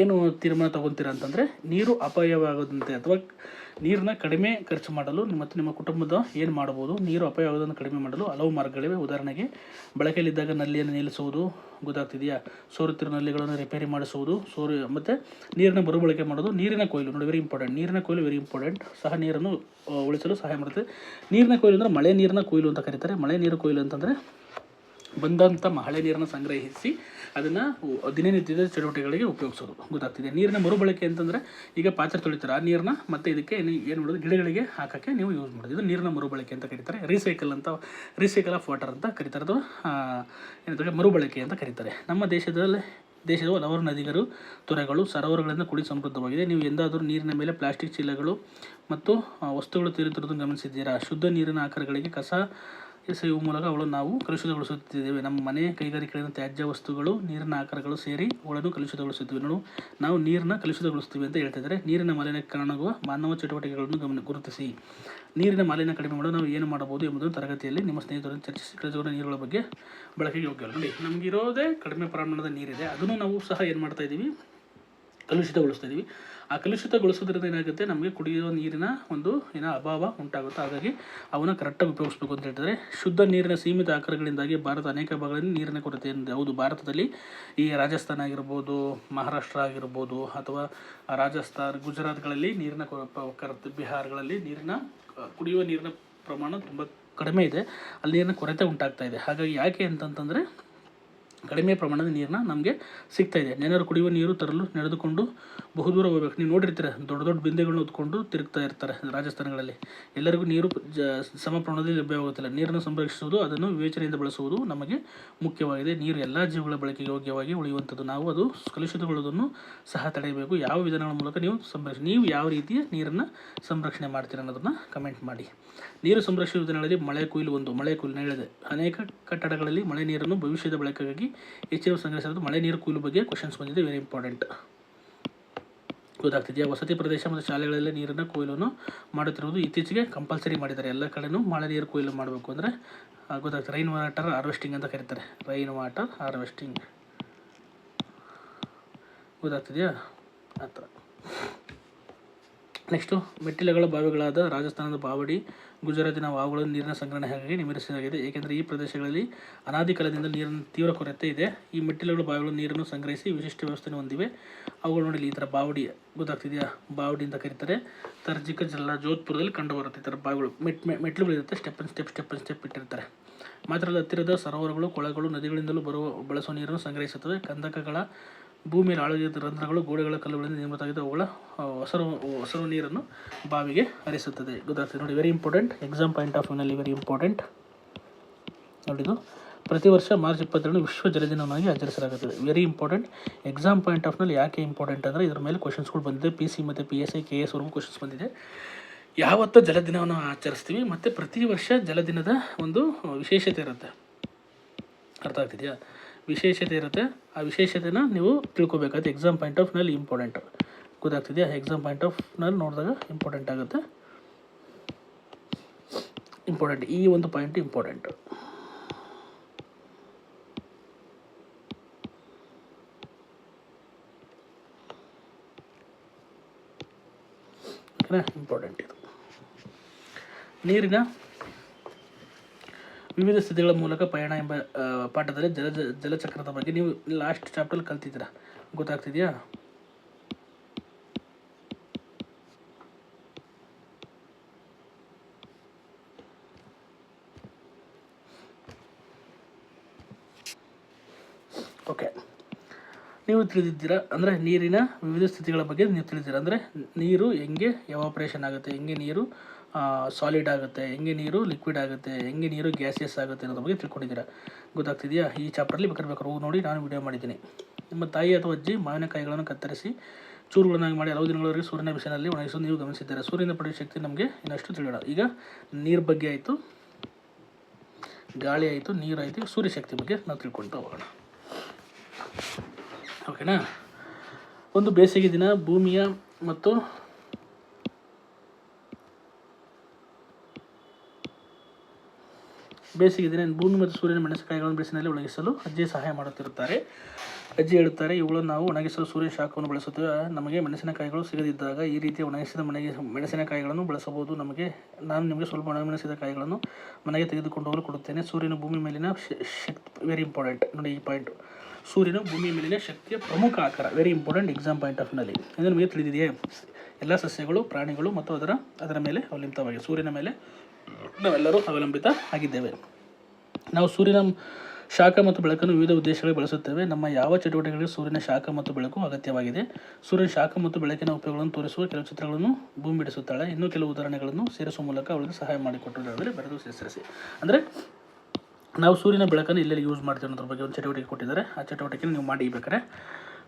S1: ಏನು ತೀರ್ಮಾನ ತೊಗೊತೀರಾ ಅಂತಂದರೆ, ನೀರು ಅಪಾಯವಾಗದಂತೆ ಅಥವಾ ನೀರನ್ನ ಕಡಿಮೆ ಖರ್ಚು ಮಾಡಲು ಮತ್ತು ನಿಮ್ಮ ಕುಟುಂಬದ ಏನು ಮಾಡ್ಬೋದು, ನೀರು ಅಪಾಯವಾಗೋದನ್ನು ಕಡಿಮೆ ಮಾಡಲು ಹಲವು ಮಾರ್ಗಗಳಿವೆ. ಉದಾಹರಣೆಗೆ, ಬಳಕೆಯಲ್ಲಿದ್ದಾಗ ನಲ್ಲಿಯನ್ನು ನಿಲ್ಲಿಸುವುದು. ಗೊತ್ತಾಗ್ತಿದೆಯಾ? ಸೋರುತ್ತಿರುವ ನಲ್ಲಿಗಳನ್ನು ರಿಪೇರಿ ಮಾಡಿಸುವುದು, ಮತ್ತು ನೀರನ್ನು ಮರುಬಳಕೆ ಮಾಡೋದು. ನೀರಿನ ಕೊಯ್ಲು ನೋಡಿ, ವೆರಿ ಇಂಪಾರ್ಟೆಂಟ್. ನೀರಿನ ಕೊಯ್ಲು ವೆರಿ ಇಂಪಾರ್ಟೆಂಟ್. ಸಹ ನೀರನ್ನು ಉಳಿಸಲು ಸಹಾಯ ಮಾಡುತ್ತದೆ. ನೀರಿನ ಕೊಯ್ಲು ಅಂದರೆ ಮಳೆ ನೀರಿನ ಕೊಯ್ಲು ಅಂತ ಕರೀತಾರೆ. ಮಳೆ ನೀರು ಕೊಯ್ಲು ಅಂತಂದರೆ ಬಂದಂಥ ಮಳೆ ನೀರನ್ನು ಸಂಗ್ರಹಿಸಿ ಅದನ್ನು ದಿನನಿತ್ಯದ ಚಟುವಟಿಕೆಗಳಿಗೆ ಉಪಯೋಗಿಸೋದು. ಗೊತ್ತಾಗ್ತಿದೆ? ನೀರಿನ ಮರುಬಳಕೆ ಅಂತಂದರೆ, ಈಗ ಪಾತ್ರೆ ತೊಳಿತಾರೆ, ಆ ನೀರನ್ನ ಮತ್ತೆ ಇದಕ್ಕೆ ಏನು ಮಾಡೋದು, ಗಿಡಗಳಿಗೆ ಹಾಕೋಕ್ಕೆ ನೀವು ಯೂಸ್ ಮಾಡೋದು. ಇದು ನೀರಿನ ಮರುಬಳಕೆ ಅಂತ ಕರೀತಾರೆ. ರೀಸೈಕಲ್ ಆಫ್ ವಾಟರ್ ಅಂತ ಕರೀತಾರೆ. ಅಥವಾ ಏನಂತಾರೆ, ಮರುಬಳಕೆ ಅಂತ ಕರೀತಾರೆ. ನಮ್ಮ ದೇಶದ ಹಲವಾರು ನದಿಗಳು, ತೊರೆಗಳು, ಸರೋವರಗಳಿಂದ ಕೂಡಿ ಸಮೃದ್ಧವಾಗಿದೆ. ನೀವು ಎಂದಾದರೂ ನೀರಿನ ಮೇಲೆ ಪ್ಲಾಸ್ಟಿಕ್ ಚೀಲಗಳು ಮತ್ತು ವಸ್ತುಗಳು ತೇಲುತ್ತಿರುವುದನ್ನು ಗಮನಿಸಿದ್ದೀರಾ? ಶುದ್ಧ ನೀರಿನ ಆಕಾರಗಳಿಗೆ ಕಸ ಎಸೆಯುವ ಮೂಲಕ ಅವುಗಳನ್ನು ನಾವು ಕಲುಷಿತಗೊಳಿಸುತ್ತಿದ್ದೇವೆ. ನಮ್ಮ ಮನೆ, ಕೈಗಾರಿಕೆಗಳಿಂದ ತ್ಯಾಜ್ಯ ವಸ್ತುಗಳು, ನೀರಿನ ಆಕಾರಗಳು ಸೇರಿ ಅವುಗಳನ್ನು ಕಲುಷಿತಗೊಳಿಸುತ್ತಿವೆ. ನಾವು ನೀರನ್ನ ಕಲುಷಿತಗೊಳಿಸ್ತೀವಿ ಅಂತ ಹೇಳ್ತಿದ್ದಾರೆ. ನೀರಿನ ಮಾಲಿನ್ಯಕ್ಕೆ ಕಾರಣವಾಗುವ ಮಾನವ ಚಟುವಟಿಕೆಗಳನ್ನು ಗುರುತಿಸಿ. ನೀರಿನ ಮಾಲಿನ್ಯ ಕಡಿಮೆ ಮಾಡಲು ನಾವು ಏನು ಮಾಡಬಹುದು ಎಂಬುದನ್ನು ತರಗತಿಯಲ್ಲಿ ನಿಮ್ಮ ಸ್ನೇಹಿತರನ್ನು ಚರ್ಚಿಸಿ ಕಳೆದುಕೊಂಡ ನೀರುಗಳ ಬಗ್ಗೆ ಬಳಕೆಗೆ ಯೋಗ್ಯ. ನೋಡಿ, ನಮಗಿರೋದೇ ಕಡಿಮೆ ಪ್ರಮಾಣದ ನೀರಿದೆ, ಅದನ್ನು ನಾವು ಸಹ ಏನು ಮಾಡ್ತಾ ಇದ್ದೀವಿ, ಕಲುಷಿತಗೊಳಿಸ್ತಾ ಇದ್ದೀವಿ. ಆ ಕಲುಷಿತಗೊಳಿಸೋದ್ರಿಂದ ಏನಾಗುತ್ತೆ, ನಮಗೆ ಕುಡಿಯುವ ನೀರಿನ ಒಂದು ಅಭಾವ ಉಂಟಾಗುತ್ತೆ. ಹಾಗಾಗಿ ಅವನ್ನ ಕರೆಕ್ಟಾಗಿ ಉಪಯೋಗಿಸ್ಬೇಕು ಅಂತ ಹೇಳ್ತಾರೆ. ಶುದ್ಧ ನೀರಿನ ಸೀಮಿತ ಆಕಾರಗಳಿಂದಾಗಿ ಭಾರತ ಅನೇಕ ಭಾಗಗಳಲ್ಲಿ ನೀರಿನ ಕೊರತೆ ಇದೆ. ಹೌದು, ಭಾರತದಲ್ಲಿ ಈ ರಾಜಸ್ಥಾನ ಆಗಿರ್ಬೋದು, ಮಹಾರಾಷ್ಟ್ರ ಆಗಿರ್ಬೋದು, ಅಥವಾ ಗುಜರಾತ್ಗಳಲ್ಲಿ ನೀರಿನ ಕೊರತೆ, ಬಿಹಾರಗಳಲ್ಲಿ ಕುಡಿಯುವ ನೀರಿನ ಪ್ರಮಾಣ ತುಂಬ ಕಡಿಮೆ ಇದೆ, ಅಲ್ಲಿ ನೀರಿನ ಕೊರತೆ ಉಂಟಾಗ್ತಾ ಇದೆ. ಹಾಗಾಗಿ ಯಾಕೆ ಅಂತಂತಂದರೆ ಕಡಿಮೆ ಪ್ರಮಾಣದ ನೀರನ್ನ ನಮಗೆ ಸಿಗ್ತಾಯಿದೆ. ಜನರು ಕುಡಿಯುವ ನೀರು ತರಲು ನಡೆದುಕೊಂಡು ಬಹುದೂರ ಹೋಗ್ಬೇಕು. ನೀವು ನೋಡಿರ್ತೀರ, ದೊಡ್ಡ ದೊಡ್ಡ ಬಿಂದೆಗಳನ್ನ ಹೊತ್ಕೊಂಡು ತಿರುಗ್ತಾ ಇರ್ತಾರೆ ರಾಜಸ್ಥಾನಗಳಲ್ಲಿ. ಎಲ್ಲರಿಗೂ ನೀರು ಸಮ ಪ್ರಮಾಣದಲ್ಲಿ ಲಭ್ಯವಾಗುತ್ತಿಲ್ಲ. ನೀರನ್ನು ಸಂರಕ್ಷಿಸುವುದು, ಅದನ್ನು ವಿವೇಚನೆಯಿಂದ ಬಳಸುವುದು ನಮಗೆ ಮುಖ್ಯವಾಗಿದೆ. ನೀರು ಎಲ್ಲ ಜೀವಗಳ ಬಳಕೆಗೆ ಯೋಗ್ಯವಾಗಿ ಉಳಿಯುವಂಥದ್ದು. ನಾವು ಅದು ಕಲುಷಿತಗೊಳ್ಳುವುದನ್ನು ಸಹ ತಡೆಯಬೇಕು. ಯಾವ ವಿಧಾನಗಳ ಮೂಲಕ ನೀವು ಯಾವ ರೀತಿಯ ನೀರನ್ನು ಸಂರಕ್ಷಣೆ ಮಾಡ್ತೀರ ಅನ್ನೋದನ್ನು ಕಮೆಂಟ್ ಮಾಡಿ. ನೀರು ಸಂರಕ್ಷಣೆ ವಿಧಾನಗಳಲ್ಲಿ ಮಳೆ ಕೊಯ್ಲು ಹೇಳಿದೆ. ಅನೇಕ ಕಟ್ಟಡಗಳಲ್ಲಿ ಮಳೆ ನೀರನ್ನು ಭವಿಷ್ಯದ ಬಳಕೆಗಾಗಿ ಹೆಚ್ಚಿನ ಸಂಗ್ರಹಿಸಲು ಮಳೆ ನೀರು ಕೊಯ್ಲು ಬಗ್ಗೆ ಕ್ವಶನ್ಸ್ ಬಂದಿದೆ. Very important. ಗೊತ್ತಾಗ್ತಿದೆಯಾ? ವಸತಿ ಪ್ರದೇಶ ಮತ್ತು ಶಾಲೆಗಳಲ್ಲಿ ನೀರನ್ನು ಕೊಯ್ಲನ್ನು ಮಾಡುತ್ತಿರುವುದು ಇತ್ತೀಚೆಗೆ ಕಂಪಲ್ಸರಿ ಮಾಡಿದ್ದಾರೆ. ಎಲ್ಲ ಕಡೆಯೂ ಮಳೆ ನೀರು ಕೊಯ್ಲು ಮಾಡಬೇಕು ಅಂದರೆ ಗೊತ್ತಾಗ್ತದೆ. ರೈನ್ ವಾಟರ್ ಹಾರ್ವೆಸ್ಟಿಂಗ್ ಅಂತ ಕರೀತಾರೆ. ರೈನ್ ವಾಟರ್ ಹಾರ್ವೆಸ್ಟಿಂಗ್ ಗೊತ್ತಾಗ್ತಿದೆಯಾ? ಆ ಥರ. ನೆಕ್ಸ್ಟು ಮೆಟ್ಟಿಲುಗಳ ಬಾವಿಗಳಾದ ರಾಜಸ್ಥಾನದ ಬಾವಡಿ, ಗುಜರಾತಿನ ವಾವುಗಳನ್ನು ನೀರಿನ ಸಂಗ್ರಹಣೆಗಾಗಿ ನಿರ್ಮಿಸಲಾಗಿದೆ. ಏಕೆಂದರೆ ಈ ಪ್ರದೇಶಗಳಲ್ಲಿ ಅನಾದಿ ಕಾಲದಿಂದ ನೀರಿನ ತೀವ್ರ ಕೊರತೆ ಇದೆ. ಈ ಮೆಟ್ಟಿಲುಗಳ ಬಾವಿಗಳು ನೀರನ್ನು ಸಂಗ್ರಹಿಸಿ ವಿಶಿಷ್ಟ ವ್ಯವಸ್ಥೆಯನ್ನು ಹೊಂದಿವೆ. ಅವುಗಳು ನೋಡಿ ಈ ಥರ ಬಾವಡಿ ಗೊತ್ತಾಗ್ತಿದೆಯಾ? ಬಾವಡಿ ಅಂತ ಕರೀತಾರೆ. ತರ್ಜಿಕ ಜಿಲ್ಲಾ ಜೋಧ್ಪುರದಲ್ಲಿ ಕಂಡುಬರುತ್ತೆ. ಈ ಥರ ಬಾವಿಗಳು ಮೆಟ್ಟಿಲುಗಳಿರುತ್ತೆ. ಸ್ಟೆಪ್ ಇಟ್ಟಿರ್ತಾರೆ. ಮಾತ್ರ ಅಲ್ಲ, ಹತ್ತಿರದ ಸರೋವರಗಳು, ಕೊಳಗಳು, ನದಿಗಳಿಂದಲೂ ಬಳಸುವ ನೀರನ್ನು ಸಂಗ್ರಹಿಸುತ್ತವೆ. ಕಂದಕಗಳ ಭೂಮಿಯಲ್ಲಿ ಆಳವಾದ ರಂಧ್ರಗಳು, ಗೋಡೆಗಳ ಕಲ್ಲುಗಳಿಂದ ನಿರ್ಮಿತವಾಗಿದ್ದು ಅವುಗಳ ಹೊಸರು ನೀರನ್ನು ಬಾವಿಗೆ ಹರಿಸುತ್ತದೆ. ಗೊತ್ತಾಗ್ತದೆ ನೋಡಿ. Very important. Exam point of ವ್ಯೂನಲ್ಲಿ ವೆರಿ ಇಂಪಾರ್ಟೆಂಟ್ ನೋಡಿದ್ದು. ಪ್ರತಿ ವರ್ಷ ಮಾರ್ಚ್ 22 ವಿಶ್ವ ಜಲ ದಿನವನ್ನಾಗಿ ಆಚರಿಸಲಾಗುತ್ತದೆ. Very important. Exam point of ವ್ಯೂನಲ್ಲಿ ಯಾಕೆ ಇಂಪಾರ್ಟೆಂಟ್ ಅಂದರೆ ಇದ್ರ ಮೇಲೆ ಕ್ವಶನ್ಸ್ಗಳು ಬಂದಿದೆ. PC ಮತ್ತು PSI KS ವರೆಗೂ ಕ್ವಶನ್ಸ್ ಬಂದಿದೆ. ಯಾವತ್ತೂ ಜಲ ದಿನವನ್ನು ಆಚರಿಸ್ತೀವಿ ಮತ್ತು ಪ್ರತಿ ವರ್ಷ ಜಲ ದಿನದ ಒಂದು ವಿಶೇಷತೆ ಇರುತ್ತೆ. ಅರ್ಥ ಆಗ್ತಿದೆಯಾ? ವಿಶೇಷತೆ ಇರುತ್ತೆ. ಆ ವಿಶೇಷತೆನ ನೀವು ತಿಳ್ಕೊಬೇಕಾಗುತ್ತೆ. ಎಕ್ಸಾಮ್ ಪಾಯಿಂಟ್ ಆಫ್ ನಲ್ಲಿ ಇಂಪಾರ್ಟೆಂಟ್. ಗೊತ್ತಾಗ್ತಿದೆಯಾ? ಎಕ್ಸಾಮ್ ಪಾಯಿಂಟ್ ಆಫ್ ನಲ್ಲಿ ನೋಡಿದಾಗ ಇಂಪಾರ್ಟೆಂಟ್ ಆಗುತ್ತೆ. ಇಂಪಾರ್ಟೆಂಟ್ ಈ ಒಂದು ಪಾಯಿಂಟ್ ಇಂಪಾರ್ಟೆಂಟ್. ಓಕೆನಾ? ಇಂಪಾರ್ಟೆಂಟ್ ಇದು. ನೀರಿನ ವಿವಿಧ ಸ್ಥಿತಿಗಳ ಮೂಲಕ ಪಯಣ ಎಂಬ ಪಾಠದಲ್ಲಿ ಜಲಚಕ್ರದ ಬಗ್ಗೆ ನೀವು ಲಾಸ್ಟ್ ಚಾಪ್ಟರ್ ಕಲ್ತಿದ್ದೀರಾ. ಗೊತ್ತಾಗ್ತಿದೆಯಾ? ಓಕೆ, ನೀವು ತಿಳಿದಿದ್ದೀರಾ ಅಂದರೆ ನೀರಿನ ವಿವಿಧ ಸ್ಥಿತಿಗಳ ಬಗ್ಗೆ ನೀವು ತಿಳಿದಿದ್ದೀರಾ. ಅಂದರೆ ನೀರು ಹೆಂಗೆ ಎವಾಪರೇಷನ್ ಆಗುತ್ತೆ, ಹೆಂಗೆ ನೀರು ಸಾಲಿಡ್ ಆಗುತ್ತೆ, ಹೆಂಗೆ ನೀರು ಲಿಕ್ವಿಡ್ ಆಗುತ್ತೆ, ಹೆಂಗೆ ನೀರು ಗ್ಯಾಸಿಯಸ್ ಆಗುತ್ತೆ ಅನ್ನೋದ್ರ ಬಗ್ಗೆ ತಿಳ್ಕೊಂಡಿದ್ದೀರಾ. ಗೊತ್ತಾಗ್ತಿದೆಯಾ? ಈ ಚಾಪ್ಟರ್ಲಿ ಬೇಕಾದ್ರೆ ಹೋಗಿ ನೋಡಿ, ನಾನು ವಿಡಿಯೋ ಮಾಡಿದ್ದೀನಿ. ನಿಮ್ಮ ತಾಯಿ ಅಥವಾ ಅಜ್ಜಿ ಮಾವಿನಕಾಯಿಗಳನ್ನು ಕತ್ತರಿಸಿ ಚೂರುಗಳನ್ನಾಗಿ ಮಾಡಿ ಹಲವು ದಿನಗಳವರೆಗೆ ಸೂರ್ಯನ ಬಿಸಿಲಿನಲ್ಲಿ ಒಣಗಿಸೋದು ನೀವು ಗಮನಿಸಿದ್ದಾರೆ. ಸೂರ್ಯನ ಪಡೆಯುವ ಶಕ್ತಿ ನಮಗೆ ಇನ್ನಷ್ಟು ತಿಳಿಯೋಣ. ಈಗ ನೀರು ಬಗ್ಗೆ ಆಯಿತು, ಗಾಳಿ ಆಯಿತು, ನೀರು ಆಯಿತು. ಸೂರ್ಯ ಶಕ್ತಿ ಬಗ್ಗೆ ನಾವು ತಿಳ್ಕೊಳ್ತಾ ಹೋಗೋಣ. ಓಕೆನಾ? ಒಂದು ಬೇಸಿಗೆ ದಿನ ಭೂಮಿಯ ಮತ್ತು ಸೂರ್ಯನ ಮೆಣಸಿನಕಾಯಿಗಳನ್ನು ಬಿಸಿಲಿನಲ್ಲಿ ಒಣಗಿಸಲು ಅಜ್ಜಿ ಸಹಾಯ ಮಾಡುತ್ತಿರುತ್ತಾರೆ. ಅಜ್ಜಿ ಹೇಳುತ್ತಾರೆ, ಇವುಗಳನ್ನು ನಾವು ಒಣಗಿಸಲು ಸೂರ್ಯ ಶಾಖವನ್ನು ಬಳಸುತ್ತೇವೆ. ನಮಗೆ ಮೆಣಸಿನಕಾಯಿಗಳು ಸಿಗದಿದ್ದಾಗ ಈ ರೀತಿಯ ಒಣಗಿಸಿದ ಮೆಣಸಿನಕಾಯಿಗಳನ್ನು ಬಳಸಬಹುದು. ನಾನು ನಿಮಗೆ ಸ್ವಲ್ಪ ಒಣಗಿಸಿದ ಕಾಯಿಗಳನ್ನು ಮನೆಗೆ ತೆಗೆದುಕೊಂಡು ಹೋಗಲು ಕೊಡುತ್ತೇನೆ. ಸೂರ್ಯನ ಭೂಮಿ ಮೇಲಿನ ಶಕ್ತಿ ವೆರಿ ಇಂಪಾರ್ಟೆಂಟ್ ನೋಡಿ. ಈ ಪಾಯಿಂಟು ಸೂರ್ಯನ ಭೂಮಿ ಮೇಲಿನ ಶಕ್ತಿಯ ಪ್ರಮುಖ ಆಕಾರ very important exam point of ನಲ್ಲಿ. ಇದು ನಮಗೆ ತಿಳಿದಿದೆಯೇ? ಎಲ್ಲ ಸಸ್ಯಗಳು, ಪ್ರಾಣಿಗಳು ಮತ್ತು ಅದರ ಮೇಲೆ ಅವಲಂಬಿತವಾಗಿ ಸೂರ್ಯನ ಮೇಲೆ ನಾವೆಲ್ಲರೂ ಅವಲಂಬಿತ ಆಗಿದ್ದೇವೆ. ನಾವು ಸೂರ್ಯನ ಶಾಖ ಮತ್ತು ಬೆಳಕನ್ನು ವಿವಿಧ ಉದ್ದೇಶಗಳಿಗೆ ಬಳಸುತ್ತೇವೆ. ನಮ್ಮ ಯಾವ ಚಟುವಟಿಕೆಗಳಿಗೆ ಸೂರ್ಯನ ಶಾಖ ಮತ್ತು ಬೆಳಕು ಅಗತ್ಯವಾಗಿದೆ. ಸೂರ್ಯನ ಶಾಖ ಮತ್ತು ಬೆಳಕಿನ ಉಪಯೋಗಗಳನ್ನು ತೋರಿಸುವ ಕೆಲವು ಚಿತ್ರಗಳನ್ನು ಭೂಮಿ ಬಿಡಿಸುತ್ತಾಳೆ. ಇನ್ನೂ ಕೆಲವು ಉದಾಹರಣೆಗಳನ್ನು ಸೇರಿಸುವ ಮೂಲಕ ಅವಳಿಗೆ ಸಹಾಯ ಮಾಡಿಕೊಟ್ಟಿದ್ದಾರೆ. ಬರೆದು ಸೇರಿಸಿ. ಅಂದರೆ ನಾವು ಸೂರ್ಯನ ಬೆಳಕನ್ನು ಎಲ್ಲೆಲ್ಲಿ ಯೂಸ್ ಮಾಡ್ತೀವಿ ಅನ್ನೋದ್ರ ಬಗ್ಗೆ ಒಂದು ಚಟುವಟಿಕೆ ಕೊಟ್ಟಿದ್ದಾರೆ. ಆ ಚಟುವಟಿಕೆನ ನೀವು ಮಾಡಿ ಬೇಕಾರೆ.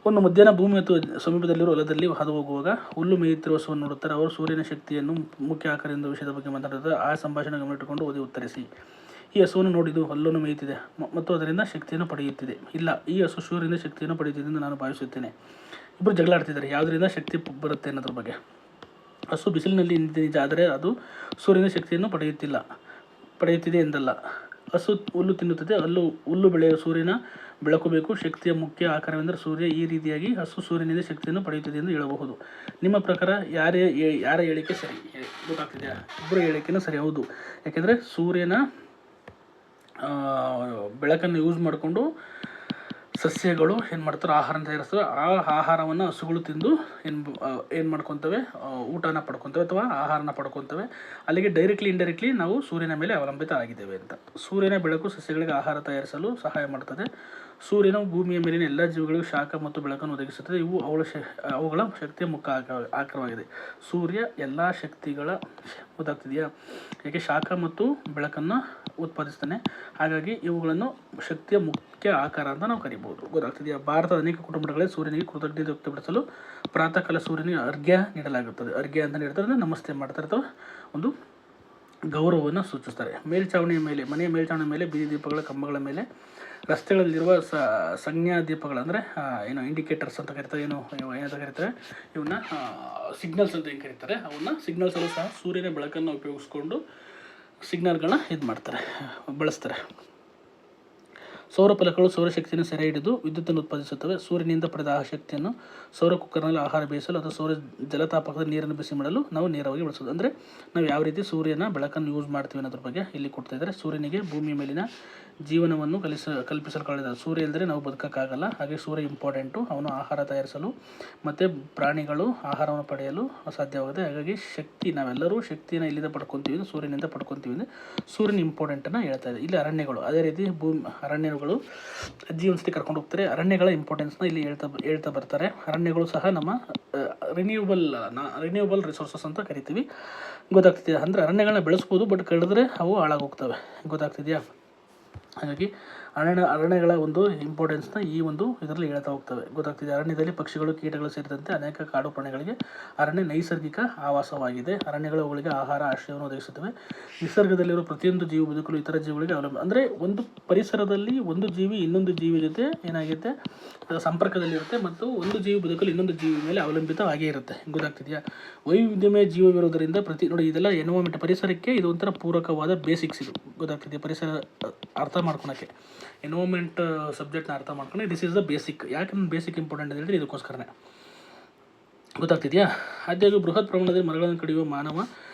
S1: ಒಂದು ಮಧ್ಯಾಹ್ನ ಭೂಮಿ ಮತ್ತು ಸಮೀಪದಲ್ಲಿರುವ ಹೊಲದಲ್ಲಿ ಹಾದು ಹೋಗುವಾಗ ಹುಲ್ಲು ಮೇಯುತ್ತಿರುವ ಹಸುವನ್ನು ನೋಡುತ್ತಾರೆ. ಅವರು ಸೂರ್ಯನ ಶಕ್ತಿಯನ್ನು ಮುಖ್ಯ ಆಕಾರದಿಂದ ವಿಷಯದ ಬಗ್ಗೆ ಮಾತನಾಡುತ್ತಾರೆ. ಆ ಸಂಭಾಷಣೆ ಗಮನಿಟ್ಟುಕೊಂಡು ಓದಿ ಉತ್ತರಿಸಿ. ಈ ಹಸುವನ್ನು ನೋಡಿದ್ದು ಹುಲ್ಲನ್ನು ಮೇಯುತ್ತಿದೆ ಮತ್ತು ಅದರಿಂದ ಶಕ್ತಿಯನ್ನು ಪಡೆಯುತ್ತಿದೆ. ಇಲ್ಲ, ಈ ಹಸು ಸೂರ್ಯನಿಂದ ಶಕ್ತಿಯನ್ನು ಪಡೆಯುತ್ತಿದೆ ಎಂದು ನಾನು ಭಾವಿಸುತ್ತೇನೆ. ಇಬ್ಬರು ಜಗಳ ಆಡ್ತಿದ್ದಾರೆ ಯಾವುದರಿಂದ ಶಕ್ತಿ ಬರುತ್ತೆ ಅನ್ನೋದ್ರ ಬಗ್ಗೆ. ಹಸು ಬಿಸಿಲಿನಲ್ಲಿ ನಿಜ, ಆದರೆ ಅದು ಸೂರ್ಯನ ಶಕ್ತಿಯನ್ನು ಪಡೆಯುತ್ತಿದೆ ಎಂದಲ್ಲ. ಹಸು ಹುಲ್ಲು ತಿನ್ನುತ್ತದೆ. ಹುಲ್ಲು ಬೆಳೆಯುವ ಸೂರ್ಯನ ಬೆಳಕು ಬೇಕು. ಶಕ್ತಿಯ ಮುಖ್ಯ ಆಕಾರವೆಂದರೆ ಸೂರ್ಯ. ಈ ರೀತಿಯಾಗಿ ಹಸು ಸೂರ್ಯನಿಂದ ಶಕ್ತಿಯನ್ನು ಪಡೆಯುತ್ತದೆ ಎಂದು ಹೇಳಬಹುದು. ನಿಮ್ಮ ಪ್ರಕಾರ ಯಾರ ಹೇಳಿಕೆ ಸರಿ? ಗೊತ್ತಾಗ್ತಿದೆಯಾ? ಇಬ್ಬರ ಹೇಳಿಕೆನೂ ಸರಿ. ಹೌದು, ಯಾಕೆಂದರೆ ಸೂರ್ಯನ ಬೆಳಕನ್ನು ಯೂಸ್ ಮಾಡಿಕೊಂಡು ಸಸ್ಯಗಳು ಏನು ಮಾಡ್ತಾರೆ, ಆಹಾರ ತಯಾರಿಸ್ತವೆ. ಆ ಆಹಾರವನ್ನು ಹಸುಗಳು ತಿಂದು ಏನು ಮಾಡ್ಕೊತವೆ, ಊಟನ ಪಡ್ಕೊತವೆ ಅಥವಾ ಆಹಾರನ ಪಡ್ಕೊತವೆ. ಅಲ್ಲಿಗೆ ಡೈರೆಕ್ಟ್ಲಿ ಇಂಡೈರೆಕ್ಟ್ಲಿ ನಾವು ಸೂರ್ಯನ ಮೇಲೆ ಅವಲಂಬಿತ ಆಗಿದ್ದೇವೆ ಅಂತ. ಸೂರ್ಯನ ಬೆಳಕು ಸಸ್ಯಗಳಿಗೆ ಆಹಾರ ತಯಾರಿಸಲು ಸಹಾಯ ಮಾಡ್ತದೆ. ಸೂರ್ಯನು ಭೂಮಿಯ ಮೇಲಿನ ಎಲ್ಲ ಜೀವಿಗಳಿಗೂ ಶಾಖ ಮತ್ತು ಬೆಳಕನ್ನು ಒದಗಿಸುತ್ತದೆ. ಇವು ಅವುಗಳ ಶಕ್ತಿಯ ಮುಖ್ಯ ಆಕಾರವಾಗಿದೆ. ಸೂರ್ಯ ಎಲ್ಲ ಶಕ್ತಿಗಳ ಗೊತ್ತಾಗ್ತಿದೆಯಾ, ಏಕೆ ಶಾಖ ಮತ್ತು ಬೆಳಕನ್ನು ಉತ್ಪಾದಿಸ್ತಾನೆ. ಹಾಗಾಗಿ ಇವುಗಳನ್ನು ಶಕ್ತಿಯ ಮುಖ್ಯ ಆಕಾರ ಅಂತ ನಾವು ಕರಿಬೋದು. ಗೊತ್ತಾಗ್ತಿದೆಯಾ. ಭಾರತದ ಅನೇಕ ಕುಟುಂಬಗಳಲ್ಲಿ ಸೂರ್ಯನಿಗೆ ಕೃತಜ್ಞತೆ ವ್ಯಕ್ತಪಡಿಸಲು ಪ್ರಾತಃ ಕಾಲ ಸೂರ್ಯನಿಗೆ ಅರ್ಘ್ಯ ನೀಡಲಾಗುತ್ತದೆ. ಅರ್ಘ್ಯ ಅಂತ ನೀಡ್ತಾರೆ ಅಂದರೆ ನಮಸ್ತೆ ಮಾಡ್ತಾರೆ ಅಥವಾ ಒಂದು ಗೌರವವನ್ನು ಸೂಚಿಸ್ತಾರೆ. ಮೇಲ್ಛಾವಣಿಯ ಮೇಲೆ, ಮನೆಯ ಮೇಲ್ಛಾವಣಿಯ ಮೇಲೆ, ಬೀದಿ ದೀಪಗಳ ಕಂಬಗಳ ಮೇಲೆ, ರಸ್ತೆಗಳಲ್ಲಿರುವ ಸಂಜ್ಞಾ ದೀಪಗಳು ಅಂದರೆ ಇಂಡಿಕೇಟರ್ಸ್ ಅಂತ ಕರೀತಾರೆ, ಏನಂತ ಕರೀತಾರೆ, ಇವನ್ನ ಸಿಗ್ನಲ್ಸ್ ಅಂತ ಏನು ಕರೀತಾರೆ, ಅವನ್ನ ಸಿಗ್ನಲ್ಸಲ್ಲೂ ಸಹ ಸೂರ್ಯನ ಬೆಳಕನ್ನು ಉಪಯೋಗಿಸ್ಕೊಂಡು ಸಿಗ್ನಲ್ಗಳನ್ನ ಬಳಸ್ತಾರೆ. ಸೌರಫಲಕಗಳು ಸೌರಶಕ್ತಿಯನ್ನು ಸೆರೆ ಹಿಡಿದು ವಿದ್ಯುತ್ತನ್ನು ಉತ್ಪಾದಿಸುತ್ತವೆ. ಸೂರ್ಯನಿಂದ ಪಡೆದ ಆ ಶಕ್ತಿಯನ್ನು ಸೌರ ಕುಕ್ಕರ್ನಲ್ಲಿ ಆಹಾರ ಬೇಯಿಸಲು ಅಥವಾ ಸೌರ ಜಲತಾಪಕದ ನೀರನ್ನು ಬಿಸಿ ಮಾಡಲು ನಾವು ನೇರವಾಗಿ ಬಳಸೋದು. ಅಂದರೆ ನಾವು ಯಾವ ರೀತಿ ಸೂರ್ಯನ ಬೆಳಕನ್ನು ಯೂಸ್ ಮಾಡ್ತೀವಿ ಅನ್ನೋದ್ರ ಬಗ್ಗೆ ಇಲ್ಲಿ ಕೊಡ್ತಾ ಇದ್ದಾರೆ. ಸೂರ್ಯನಿಗೆ ಭೂಮಿಯ ಮೇಲಿನ ಜೀವನವನ್ನು ಕಲ್ಪಿಸಲು ಕಳೆದ ಸೂರ್ಯ ಇಲ್ಲದೆ ನಾವು ಬದುಕೋಕ್ಕಾಗಲ್ಲ. ಹಾಗೆ ಸೂರ್ಯ ಇಂಪಾರ್ಟೆಂಟು. ಅವನು ಆಹಾರ ತಯಾರಿಸಲು ಮತ್ತು ಪ್ರಾಣಿಗಳು ಆಹಾರವನ್ನು ಪಡೆಯಲು ಸಾಧ್ಯವಾಗುತ್ತೆ. ಹಾಗಾಗಿ ನಾವೆಲ್ಲರೂ ಶಕ್ತಿಯನ್ನು ಇಲ್ಲಿಂದ ಪಡ್ಕೊತೀವಿ, ಸೂರ್ಯನಿಂದ ಪಡ್ಕೊತೀವಿ. ಸೂರ್ಯನ ಇಂಪಾರ್ಟೆಂಟನ್ನು ಹೇಳ್ತಾ ಇದೆ. ಇಲ್ಲಿ ಅರಣ್ಯಗಳು, ಅದೇ ರೀತಿ ಅರಣ್ಯಗಳು ಜೀವನಸ್ಥಿತಿ ಕರ್ಕೊಂಡು ಹೋಗ್ತಾರೆ. ಅರಣ್ಯಗಳ ಇಂಪಾರ್ಟೆನ್ಸ್ನ ಇಲ್ಲಿ ಹೇಳ್ತಾ ಬರ್ತಾರೆ. ಅರಣ್ಯಗಳು ಸಹ ನಮ್ಮ ರಿನ್ಯೂವಬಲ್ ರಿಸೋರ್ಸಸ್ ಅಂತ ಕರಿತೀವಿ. ಗೊತ್ತಾಗ್ತಿದೆಯಾ. ಅಂದರೆ ಅರಣ್ಯಗಳನ್ನ ಬೆಳೆಸ್ಬೋದು, ಬಟ್ ಕಡಿದ್ರೆ ಅವು ಹಾಳಾಗೋಗ್ತವೆ. ಗೊತ್ತಾಗ್ತಿದೆಯಾ. ಹಾಗಾಗಿ ಅರಣ್ಯಗಳ ಒಂದು ಇಂಪಾರ್ಟೆನ್ಸ್ನ ಈ ಒಂದು ಇದರಲ್ಲಿ ಹೇಳ್ತಾ ಹೋಗ್ತವೆ. ಗೊತ್ತಾಗ್ತಿದೆ. ಅರಣ್ಯದಲ್ಲಿ ಪಕ್ಷಿಗಳು, ಕೀಟಗಳು ಸೇರಿದಂತೆ ಅನೇಕ ಕಾಡು ಪ್ರಾಣಿಗಳಿಗೆ ಅರಣ್ಯ ನೈಸರ್ಗಿಕ ಆವಾಸವಾಗಿದೆ. ಅರಣ್ಯಗಳು ಅವುಗಳಿಗೆ ಆಹಾರ, ಆಶ್ರಯವನ್ನು ಒದಗಿಸುತ್ತವೆ. ನಿಸರ್ಗದಲ್ಲಿರುವ ಪ್ರತಿಯೊಂದು ಜೀವಿ ಬದುಕಲು ಇತರ ಜೀವಿಗಳಿಗೆ ಅಂದರೆ ಒಂದು ಪರಿಸರದಲ್ಲಿ ಒಂದು ಜೀವಿ ಇನ್ನೊಂದು ಜೀವಿ ಜೊತೆ ಏನಾಗುತ್ತೆ, ಸಂಪರ್ಕದಲ್ಲಿರುತ್ತೆ ಮತ್ತು ಒಂದು ಜೀವಿ ಬದುಕಲು ಇನ್ನೊಂದು ಜೀವಿ ಮೇಲೆ ಅವಲಂಬಿತವಾಗೇ ಇರುತ್ತೆ. ಗೊತ್ತಾಗ್ತಿದೆಯಾ. ವೈವಿಧ್ಯಮಯ ಜೀವವಿರುವುದರಿಂದ ನೋಡಿ ಇದೆಲ್ಲ ಎನ್ವೈರನ್ಮೆಂಟ್, ಪರಿಸರಕ್ಕೆ ಇದು ಒಂಥರ ಪೂರಕವಾದ ಬೇಸಿಕ್ಸ್ ಇದು. ಗೊತ್ತಾಗ್ತಿದೆಯಾ. ಪರಿಸರ ಅರ್ಥ ಮಾಡ್ಕೊಳಕ್ಕೆ, ಎನ್ವೈರನ್ಮೆಂಟ್ ಸಬ್ಜೆಕ್ಟ್ನ ಅರ್ಥ ಮಾಡ್ಕೊಂಡು ದಿಸ್ ಈಸ್ ದ ಬೇಸಿಕ್. ಯಾಕೆ ಬೇಸಿಕ್ ಇಂಪಾರ್ಟೆಂಟ್ ಅಂತ ಹೇಳಿದ್ರೆ ಇದಕ್ಕೋಸ್ಕರನೇ. ಗೊತ್ತಾಗ್ತಿದೆಯಾ. ಆದಾಗ್ಯೂ ಬೃಹತ್ ಪ್ರಮಾಣದಲ್ಲಿ ಮರಗಳನ್ನು ಕಡಿಯುವ ಮಾನವ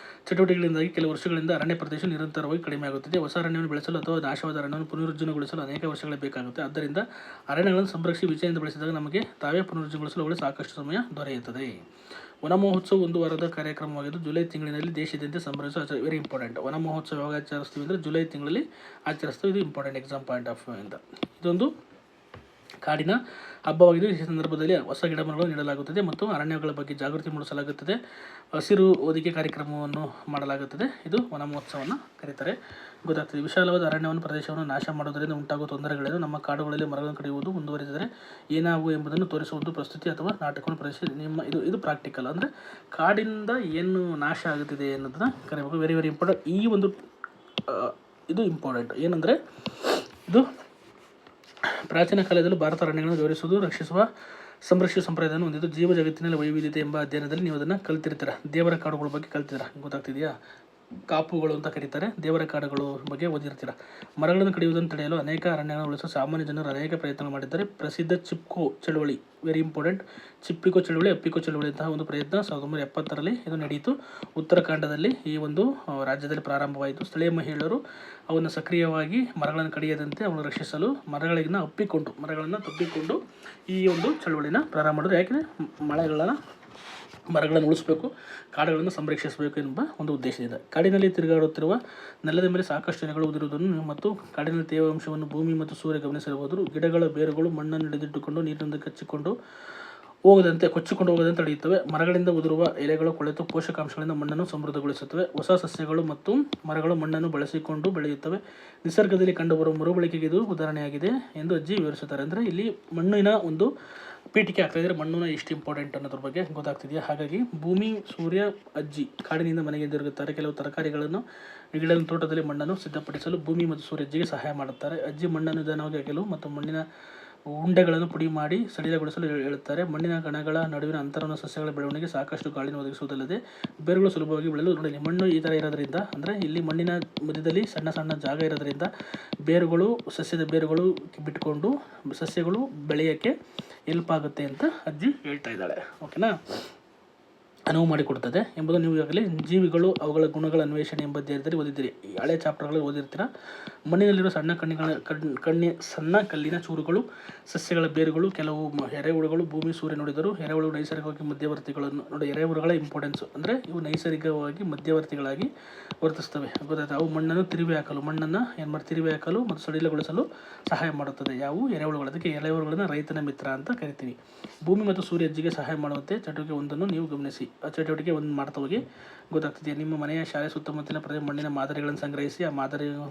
S1: ಚಟುವಟಿಕೆಗಳಿಂದಾಗಿ ಕೆಲವು ವರ್ಷಗಳಿಂದ ಅರಣ್ಯ ಪ್ರದೇಶ ನಿರಂತರವಾಗಿ ಕಡಿಮೆ ಆಗುತ್ತಿದೆ. ಹೊಸ ಅರಣ್ಯವನ್ನು ಬೆಳೆಸಲು ಅಥವಾ ನಾಶವಾದ ಅರಣ್ಯವನ್ನು ಪುನರುಜ್ಜೀವನಗೊಳಿಸಲು ಅನೇಕ ವರ್ಷಗಳೇ ಬೇಕಾಗುತ್ತೆ. ಆದ್ದರಿಂದ ಅರಣ್ಯಗಳನ್ನು ಸಂರಕ್ಷಿಸಿ ವಿಜಯದಿಂದ ಬೆಳೆಸಿದಾಗ ನಮಗೆ ತಾವೇ ಪುನರುಜ್ಜೀವನಗೊಳಿಸಲು ಅವಳು ಸಾಕಷ್ಟು ಸಮಯ ದೊರೆಯುತ್ತದೆ. ವನ ಮಹೋತ್ಸವ ಒಂದು ವಾರದ ಕಾರ್ಯಕ್ರಮವಾಗಿದ್ದು ಜುಲೈ ತಿಂಗಳಿನಲ್ಲಿ ದೇಶಾದ್ಯಂತ ಸಂಭ್ರಮಿಸುವ ವೆರಿ ಇಂಪಾರ್ಟೆಂಟ್. ವನ ಮಹೋತ್ಸವ ಯಾವಾಗ ಆಚರಿಸ್ತೀವಿ ಅಂದರೆ ಜುಲೈ ತಿಂಗಳಲ್ಲಿ ಆಚರಿಸ್ತೀವಿ. ಇದು important exam point of view ಇಂದ. ಇದೊಂದು ಕಾಡಿನ ಹಬ್ಬವಾಗಿದ್ದು ಈ ಸಂದರ್ಭದಲ್ಲಿ ಹೊಸ ಗಿಡಮರಗಳನ್ನು ನೀಡಲಾಗುತ್ತದೆ ಮತ್ತು ಅರಣ್ಯಗಳ ಬಗ್ಗೆ ಜಾಗೃತಿ ಮೂಡಿಸಲಾಗುತ್ತದೆ. ಹಸಿರು ಹೊದಿಕೆ ಕಾರ್ಯಕ್ರಮವನ್ನು ಮಾಡಲಾಗುತ್ತದೆ. ಇದು ವನ ಮಹೋತ್ಸವವನ್ನು ಕರೀತಾರೆ. ಗೊತ್ತಾಗ್ತದೆ. ವಿಶಾಲವಾದ ಅರಣ್ಯವನ್ನು ಪ್ರದೇಶವನ್ನು ನಾಶ ಮಾಡುವುದರಿಂದ ಉಂಟಾಗುವ ತೊಂದರೆಗಳೇನು, ನಮ್ಮ ಕಾಡುಗಳಲ್ಲಿ ಮರಗಳನ್ನು ಕಡಿಯುವುದು ಮುಂದುವರಿಸಿದರೆ ಏನಾಗುವ ಎಂಬುದನ್ನು ತೋರಿಸುವ ಒಂದು ಪ್ರಸ್ತುತಿ ಅಥವಾ ನಾಟಕವನ್ನು ಪ್ರದರ್ಶಿಸಿ ಇದು ಪ್ರಾಕ್ಟಿಕಲ್. ಅಂದರೆ ಕಾಡಿಂದ ಏನು ನಾಶ ಆಗುತ್ತಿದೆ ಅನ್ನೋದನ್ನ ಕರಿಬೇಕು. Very very important. ಈ ಒಂದು ಇದು ಇಂಪಾರ್ಟೆಂಟ್. ಏನಂದರೆ ಇದು ಪ್ರಾಚೀನ ಕಾಲದಲ್ಲೂ ಭಾರತ ಅರಣ್ಯಗಳನ್ನು ಗೌರವಿಸುವುದು, ಸಂರಕ್ಷಿಸುವ ಸಂಪ್ರದಾಯವನ್ನು ಹೊಂದಿದ್ದು ಜೀವ ಜಗತ್ತಿನಲ್ಲಿ ವೈವಿಧ್ಯತೆ ಎಂಬ ಅಧ್ಯಯನದಲ್ಲಿ ನೀವು ಅದನ್ನು ಕಲ್ತಿರ್ತೀರ. ದೇವರ ಕಾಡುಗಳ ಬಗ್ಗೆ ಕಲ್ತಿದ್ದೀರ. ಗೊತ್ತಾಗ್ತಿದೆಯಾ. ಕಾಪುಗಳು ಅಂತ ಕರೀತಾರೆ. ದೇವರ ಕಾಡುಗಳ ಬಗ್ಗೆ ಓದಿರ್ತೀರ. ಮರಗಳನ್ನು ಕಡಿಯುವುದನ್ನು ತಡೆಯಲು ಅನೇಕ ಅರಣ್ಯಗಳನ್ನು ಉಳಿಸಲು ಸಾಮಾನ್ಯ ಜನರು ಅನೇಕ ಪ್ರಯತ್ನ ಮಾಡಿದ್ದಾರೆ. ಪ್ರಸಿದ್ಧ ಚಿಪ್ಕೋ ಚಳವಳಿ, ವೆರಿ ಇಂಪಾರ್ಟೆಂಟ್, ಚಿಪ್ಪಿಕೋ ಚಳವಳಿ, ಅಪ್ಪಿಕೋ ಚಳವಳಿ ಅಂತಹ ಒಂದು ಪ್ರಯತ್ನ 1970ರಲ್ಲಿ ಇದು ನಡೆಯಿತು. ಉತ್ತರಾಖಂಡದಲ್ಲಿ ಈ ಒಂದು ರಾಜ್ಯದಲ್ಲಿ ಪ್ರಾರಂಭವಾಯಿತು. ಸ್ಥಳೀಯ ಮಹಿಳೆಯರು ಅವನ್ನು ಸಕ್ರಿಯವಾಗಿ ಮರಗಳನ್ನು ಕಡಿಯದಂತೆ ಅವನ್ನು ರಕ್ಷಿಸಲು ಮರಗಳನ್ನು ತಪ್ಪಿಕೊಂಡು ಈ ಒಂದು ಚಳವಳಿನ ಪ್ರಾರಂಭ ಮಾಡಿದ್ರು. ಯಾಕೆಂದರೆ ಮರಗಳನ್ನು ಉಳಿಸಬೇಕು, ಕಾಡುಗಳನ್ನು ಸಂರಕ್ಷಿಸಬೇಕು ಎಂಬ ಒಂದು ಉದ್ದೇಶದಿಂದ. ಕಾಡಿನಲ್ಲಿ ತಿರುಗಾಡುತ್ತಿರುವ ನೆಲದ ಮೇಲೆ ಸಾಕಷ್ಟು ಎಲೆಗಳು ಉದುರುವುದನ್ನು ಮತ್ತು ಕಾಡಿನ ತೇವಾಂಶವನ್ನು ಭೂಮಿ ಮತ್ತು ಸೂರ್ಯ ಗಮನಿಸಿರಬಹುದು. ಗಿಡಗಳ ಬೇರುಗಳು ಮಣ್ಣನ್ನು ಹಿಡಿದಿಟ್ಟುಕೊಂಡು ನೀರಿನಿಂದ ಕೊಚ್ಚಿಕೊಂಡು ಹೋಗದಂತೆ ತಡೆಯುತ್ತವೆ. ಮರಗಳಿಂದ ಉದುರುವ ಎಲೆಗಳು ಕೊಳೆತು ಪೋಷಕಾಂಶಗಳಿಂದ ಮಣ್ಣನ್ನು ಸಮೃದ್ಧಗೊಳಿಸುತ್ತವೆ. ಹೊಸ ಸಸ್ಯಗಳು ಮತ್ತು ಮರಗಳು ಮಣ್ಣನ್ನು ಬಳಸಿಕೊಂಡು ಬೆಳೆಯುತ್ತವೆ. ನಿಸರ್ಗದಲ್ಲಿ ಕಂಡುಬರುವ ಮರುಬಳಕೆಗೆ ಇದು ಉದಾಹರಣೆಯಾಗಿದೆ ಎಂದು ಅಜ್ಜಿ ವಿವರಿಸುತ್ತಾರೆ. ಅಂದರೆ ಇಲ್ಲಿ ಮಣ್ಣಿನ ಒಂದು ಪೀಠಿಕೆ ಆಗ್ತಾ ಇದ್ದಾರೆ. ಮಣ್ಣನ್ನು ಎಷ್ಟು ಇಂಪಾರ್ಟೆಂಟ್ ಅನ್ನೋದ್ರ ಬಗ್ಗೆ ಗೊತ್ತಾಗ್ತಿದೆಯಾ. ಹಾಗಾಗಿ ಭೂಮಿ, ಸೂರ್ಯ, ಅಜ್ಜಿ ಕಾಡಿನಿಂದ ಮನೆಗೆ ತಿರುಗುತ್ತಾರೆ. ಕೆಲವು ತರಕಾರಿಗಳನ್ನು ಗಿಡದ ತೋಟದಲ್ಲಿ ಮಣ್ಣನ್ನು ಸಿದ್ಧಪಡಿಸಲು ಭೂಮಿ ಮತ್ತು ಸೂರ್ಯ ಅಜ್ಜಿಗೆ ಸಹಾಯ ಮಾಡುತ್ತಾರೆ. ಅಜ್ಜಿ ಮಣ್ಣನ್ನು ನಿಧಾನವಾಗಿ ಅಗೆಯಲು ಮತ್ತು ಮಣ್ಣಿನ ಉಂಡೆಗಳನ್ನು ಪುಡಿ ಮಾಡಿ ಸಡಿಲಗೊಳಿಸಲು ಹೇಳುತ್ತಾರೆ. ಮಣ್ಣಿನ ಕಣಗಳ ನಡುವಿನ ಅಂತರವನ್ನು ಸಸ್ಯಗಳ ಬೆಳವಣಿಗೆ ಸಾಕಷ್ಟು ಗಾಳಿಯನ್ನು ಒದಗಿಸುವುದಲ್ಲದೆ ಬೇರುಗಳು ಸುಲಭವಾಗಿ ಬೆಳೆಯಲು ನೋಡಿ. ಮಣ್ಣು ಈ ಥರ ಇರೋದ್ರಿಂದ, ಅಂದರೆ ಇಲ್ಲಿ ಮಣ್ಣಿನ ಮಧ್ಯದಲ್ಲಿ ಸಣ್ಣ ಸಣ್ಣ ಜಾಗ ಇರೋದ್ರಿಂದ ಸಸ್ಯದ ಬೇರುಗಳು ಬಿಟ್ಕೊಂಡು ಸಸ್ಯಗಳು ಬೆಳೆಯೋಕ್ಕೆ ಹೆಲ್ಪ್ ಆಗುತ್ತೆ ಅಂತ ಅಜ್ಜಿ ಹೇಳ್ತಾ ಇದ್ದಾಳೆ. ಓಕೆನಾ. ಅನುವು ಮಾಡಿಕೊಡ್ತದೆ ಎಂಬುದು ನೀವು ಈಗಾಗಲೇ ಜೀವಿಗಳು ಅವುಗಳ ಗುಣಗಳ ಅನ್ವೇಷಣೆ ಎಂಬ ಅಧ್ಯಾಯದಲ್ಲಿ ಓದಿದ್ದೀರಿ. ಹಳೆ ಚಾಪ್ಟರ್ಗಳಲ್ಲಿ ಓದಿರ್ತೀರ. ಮಣ್ಣಿನಲ್ಲಿರುವ ಸಣ್ಣ ಕಲ್ಲಿನ ಚೂರುಗಳು, ಸಸ್ಯಗಳ ಬೇರುಗಳು, ಕೆಲವು ಎರೆಹುಳುಗಳು, ಭೂಮಿ, ಸೂರ್ಯ ನೋಡಿದರು. ಎರೆಹುಳು ನೈಸರ್ಗಿಕವಾಗಿ ಮಧ್ಯವರ್ತಿಗಳನ್ನು ನೋಡಿ. ಎರೆಹುಳುಗಳ ಇಂಪಾರ್ಟೆನ್ಸು ಅಂದರೆ ಇವು ನೈಸರ್ಗಿಕವಾಗಿ ಮಧ್ಯವರ್ತಿಗಳಾಗಿ ವರ್ತಿಸ್ತವೆ. ಗೊತ್ತಾಯ್ತು. ಅವು ಮಣ್ಣನ್ನು ತಿರುವಿ ಹಾಕಲು ಮತ್ತು ಸಡಿಲಗೊಳಿಸಲು ಸಹಾಯ ಮಾಡುತ್ತದೆ. ಯಾವುವು? ಎರೆಹುಳುಗಳು. ಅದಕ್ಕೆ ಎರೆಹುಳುಗಳನ್ನು ರೈತನ ಮಿತ್ರ ಅಂತ ಕರಿತೀವಿ. ಭೂಮಿ ಮತ್ತು ಸೂರ್ಯ ಹೆಜ್ಜೆಗೆ ಸಹಾಯ ಮಾಡುವಂತೆ ಚಟುವಟಿಕೆ ಒಂದನ್ನು ನೀವು ಗಮನಿಸಿ. ಆ ಚಟುವಟಿಕೆ ಒಂದು ಮಾಡ್ತಾ ಹೋಗಿ ಗೊತ್ತಾಗ್ತಿದೆ. ನಿಮ್ಮ ಮನೆಯ ಶಾಲೆ ಸುತ್ತಮುತ್ತಲಿನ ಮಣ್ಣಿನ ಮಾದರಿಗಳನ್ನು ಸಂಗ್ರಹಿಸಿ ಆ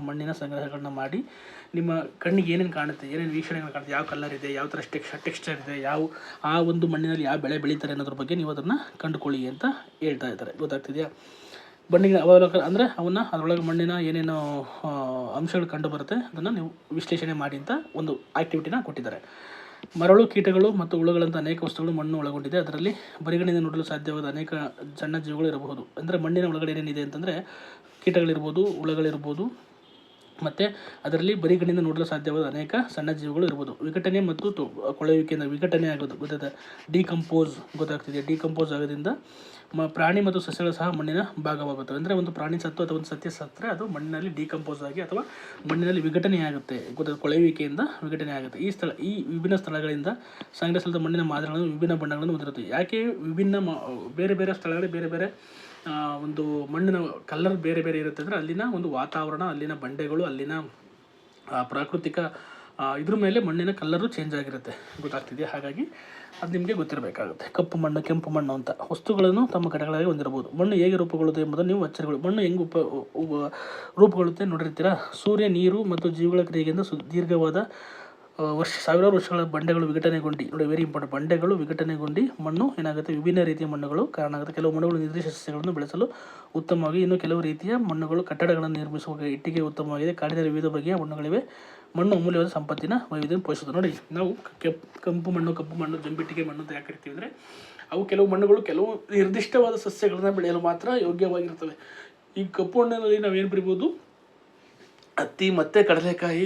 S1: ಮಣ್ಣಿನ ಸಂಗ್ರಹಗಳನ್ನ ಮಾಡಿ ನಿಮ್ಮ ಕಣ್ಣಿಗೆ ಏನೇನು ಕಾಣುತ್ತೆ, ಏನೇನು ವೀಕ್ಷಣೆಗಳು ಕಾಣುತ್ತೆ, ಯಾವ ಕಲರ್ ಇದೆ, ಯಾವ ಥರ ಟೆಕ್ಸ್ಚರ್ ಇದೆ, ಆ ಒಂದು ಮಣ್ಣಿನಲ್ಲಿ ಯಾವ ಬೆಳೆ ಬೆಳೀತಾರೆ ಅನ್ನೋದ್ರ ಬಗ್ಗೆ ನೀವು ಅದನ್ನು ಕಂಡುಕೊಳ್ಳಿ ಅಂತ ಹೇಳ್ತಾ ಇದ್ದಾರೆ. ಗೊತ್ತಾಗ್ತಿದೆಯಾ? ಮಣ್ಣಿನ ಅವಲೋಕನ ಅಂದರೆ ಅದರೊಳಗೆ ಮಣ್ಣಿನ ಏನೇನು ಅಂಶಗಳು ಕಂಡು ಬರುತ್ತೆ ಅದನ್ನು ನೀವು ವಿಶ್ಲೇಷಣೆ ಮಾಡಿ ಅಂತ ಒಂದು ಆ್ಯಕ್ಟಿವಿಟಿನ ಕೊಟ್ಟಿದ್ದಾರೆ. ಮರಳು, ಕೀಟಗಳು ಮತ್ತು ಹುಳುಗಳಂಥ ಅನೇಕ ವಸ್ತುಗಳು ಮಣ್ಣು ಒಳಗೊಂಡಿದೆ. ಅದರಲ್ಲಿ ಬರಿಗಣ್ಣಿಂದ ನೋಡಲು ಸಾಧ್ಯವಾದ ಅನೇಕ ಸಣ್ಣ ಜೀವಿಗಳು ಇರಬಹುದು. ಅಂದರೆ ಮಣ್ಣಿನ ಒಳಗಡೆ ಏನೇನಿದೆ ಅಂತಂದರೆ ಕೀಟಗಳಿರ್ಬೋದು, ಹುಳುಗಳಿರ್ಬೋದು, ಮತ್ತು ಅದರಲ್ಲಿ ಬರಿಗಣ್ಣಿಂದ ನೋಡಲು ಸಾಧ್ಯವಾದ ಅನೇಕ ಸಣ್ಣ ಜೀವಿಗಳು ಇರ್ಬೋದು. ವಿಘಟನೆ ಮತ್ತು ಕೊಳೆಯುವಿಕೆಯಿಂದ ವಿಘಟನೆ ಆಗೋದು ಗೊತ್ತಾದ ಗೊತ್ತಾಗ್ತಿದೆ. ಡಿಕಂಪೋಸ್ ಆಗೋದ್ರಿಂದ ಪ್ರಾಣಿ ಮತ್ತು ಸಸ್ಯಗಳು ಸಹ ಮಣ್ಣಿನ ಭಾಗವಾಗುತ್ತವೆ. ಅಂದರೆ ಒಂದು ಪ್ರಾಣಿ ಸತ್ತು ಅಥವಾ ಒಂದು ಸಸ್ಯ ಸತ್ತರೆ ಅದು ಮಣ್ಣಿನಲ್ಲಿ ಡಿಕಂಪೋಸ್ ಆಗಿ ಅಥವಾ ಮಣ್ಣಿನಲ್ಲಿ ವಿಘಟನೆ ಆಗುತ್ತೆ. ಕೊಳೆಯುವಿಕೆಯಿಂದ ವಿಘಟನೆ ಆಗುತ್ತೆ. ಈ ವಿಭಿನ್ನ ಸ್ಥಳಗಳಿಂದ ಸಂಗ್ರಹಿಸಿದ ಮಣ್ಣಿನ ಮಾದರಿಗಳನ್ನು ವಿಭಿನ್ನ ಬಣ್ಣಗಳನ್ನು ಹೊಂದಿರುತ್ತೆ. ಯಾಕೆ ಬೇರೆ ಬೇರೆ ಸ್ಥಳಗಳಲ್ಲಿ ಬೇರೆ ಬೇರೆ ಒಂದು ಮಣ್ಣಿನ ಕಲರ್ ಬೇರೆ ಬೇರೆ ಇರುತ್ತೆ ಅಂದರೆ ಅಲ್ಲಿನ ಒಂದು ವಾತಾವರಣ, ಅಲ್ಲಿನ ಬಂಡೆಗಳು, ಅಲ್ಲಿನ ಪ್ರಾಕೃತಿಕ ಇದ್ರ ಮೇಲೆ ಮಣ್ಣಿನ ಕಲ್ಲರು ಚೇಂಜ್ ಆಗಿರುತ್ತೆ. ಗೊತ್ತಾಗ್ತಿದೆಯಾ? ಹಾಗಾಗಿ ಅದು ನಿಮಗೆ ಗೊತ್ತಿರಬೇಕಾಗುತ್ತೆ. ಕಪ್ಪು ಮಣ್ಣು, ಕೆಂಪು ಮಣ್ಣು ಅಂತ ವಸ್ತುಗಳನ್ನು ತಮ್ಮ ಘಟಕಗಳಾಗಿ ಹೊಂದಿರಬಹುದು. ಮಣ್ಣು ಹೇಗೆ ರೂಪುಗೊಳ್ಳುತ್ತೆ ಎಂಬುದನ್ನು ನೀವು ಅಚ್ಚರಿಗಳು. ಮಣ್ಣು ಹೆಂಗೆ ರೂಪುಗೊಳ್ಳುತ್ತೆ ನೋಡಿರ್ತೀರಾ? ಸೂರ್ಯ, ನೀರು ಮತ್ತು ಜೀವಿಗಳ ಕ್ರಿಯೆಯಿಂದ ದೀರ್ಘವಾದ ಸಾವಿರಾರು ವರ್ಷಗಳ ಬಂಡೆಗಳು ವಿಘಟನೆಗೊಂಡು ನೋಡಿ, ವೆರಿ ಇಂಪಾರ್ಟೆಂಟ್, ಬಂಡೆಗಳು ವಿಘಟನೆಗೊಂಡು ಮಣ್ಣು ಏನಾಗುತ್ತೆ, ವಿಭಿನ್ನ ರೀತಿಯ ಮಣ್ಣುಗಳು ಕಾರಣ ಆಗುತ್ತೆ. ಕೆಲವು ಮಣ್ಣುಗಳು ನಿರ್ದಿಷ್ಟ ಸಸ್ಯಗಳನ್ನು ಬೆಳೆಸಲು ಉತ್ತಮವಾಗಿ, ಇನ್ನು ಕೆಲವು ರೀತಿಯ ಮಣ್ಣುಗಳು ಕಟ್ಟಡಗಳನ್ನು ನಿರ್ಮಿಸುವ ಇಟ್ಟಿಗೆ ಉತ್ತಮವಾಗಿದೆ. ಕಾಡಿನಲ್ಲಿ ವಿವಿಧ ಬಗೆಯ ಮಣ್ಣುಗಳಿವೆ. ಮಣ್ಣು ಅಮೂಲ್ಯವಾದ ಸಂಪತ್ತಿನ ವೈವಿಧ್ಯ ಪೋಷಿಸುತ್ತದೆ. ನೋಡಿ, ನಾವು ಕಪ್ಪು ಮಣ್ಣು, ಜಂಬಿಟ್ಟಿಗೆ ಮಣ್ಣು ಅಂತ ಯಾಕೆ ಕರಿತೀವಿ ಅಂದರೆ ಅವು ಕೆಲವು ಮಣ್ಣುಗಳು ಕೆಲವು ನಿರ್ದಿಷ್ಟವಾದ ಸಸ್ಯಗಳನ್ನ ಬೆಳೆಯಲು ಮಾತ್ರ ಯೋಗ್ಯವಾಗಿರ್ತವೆ. ಈ ಕಪ್ಪು ಮಣ್ಣಿನಲ್ಲಿ ನಾವೇನು ಬರಿಬೋದು, ಹತ್ತಿ ಮತ್ತು ಕಡಲೆಕಾಯಿ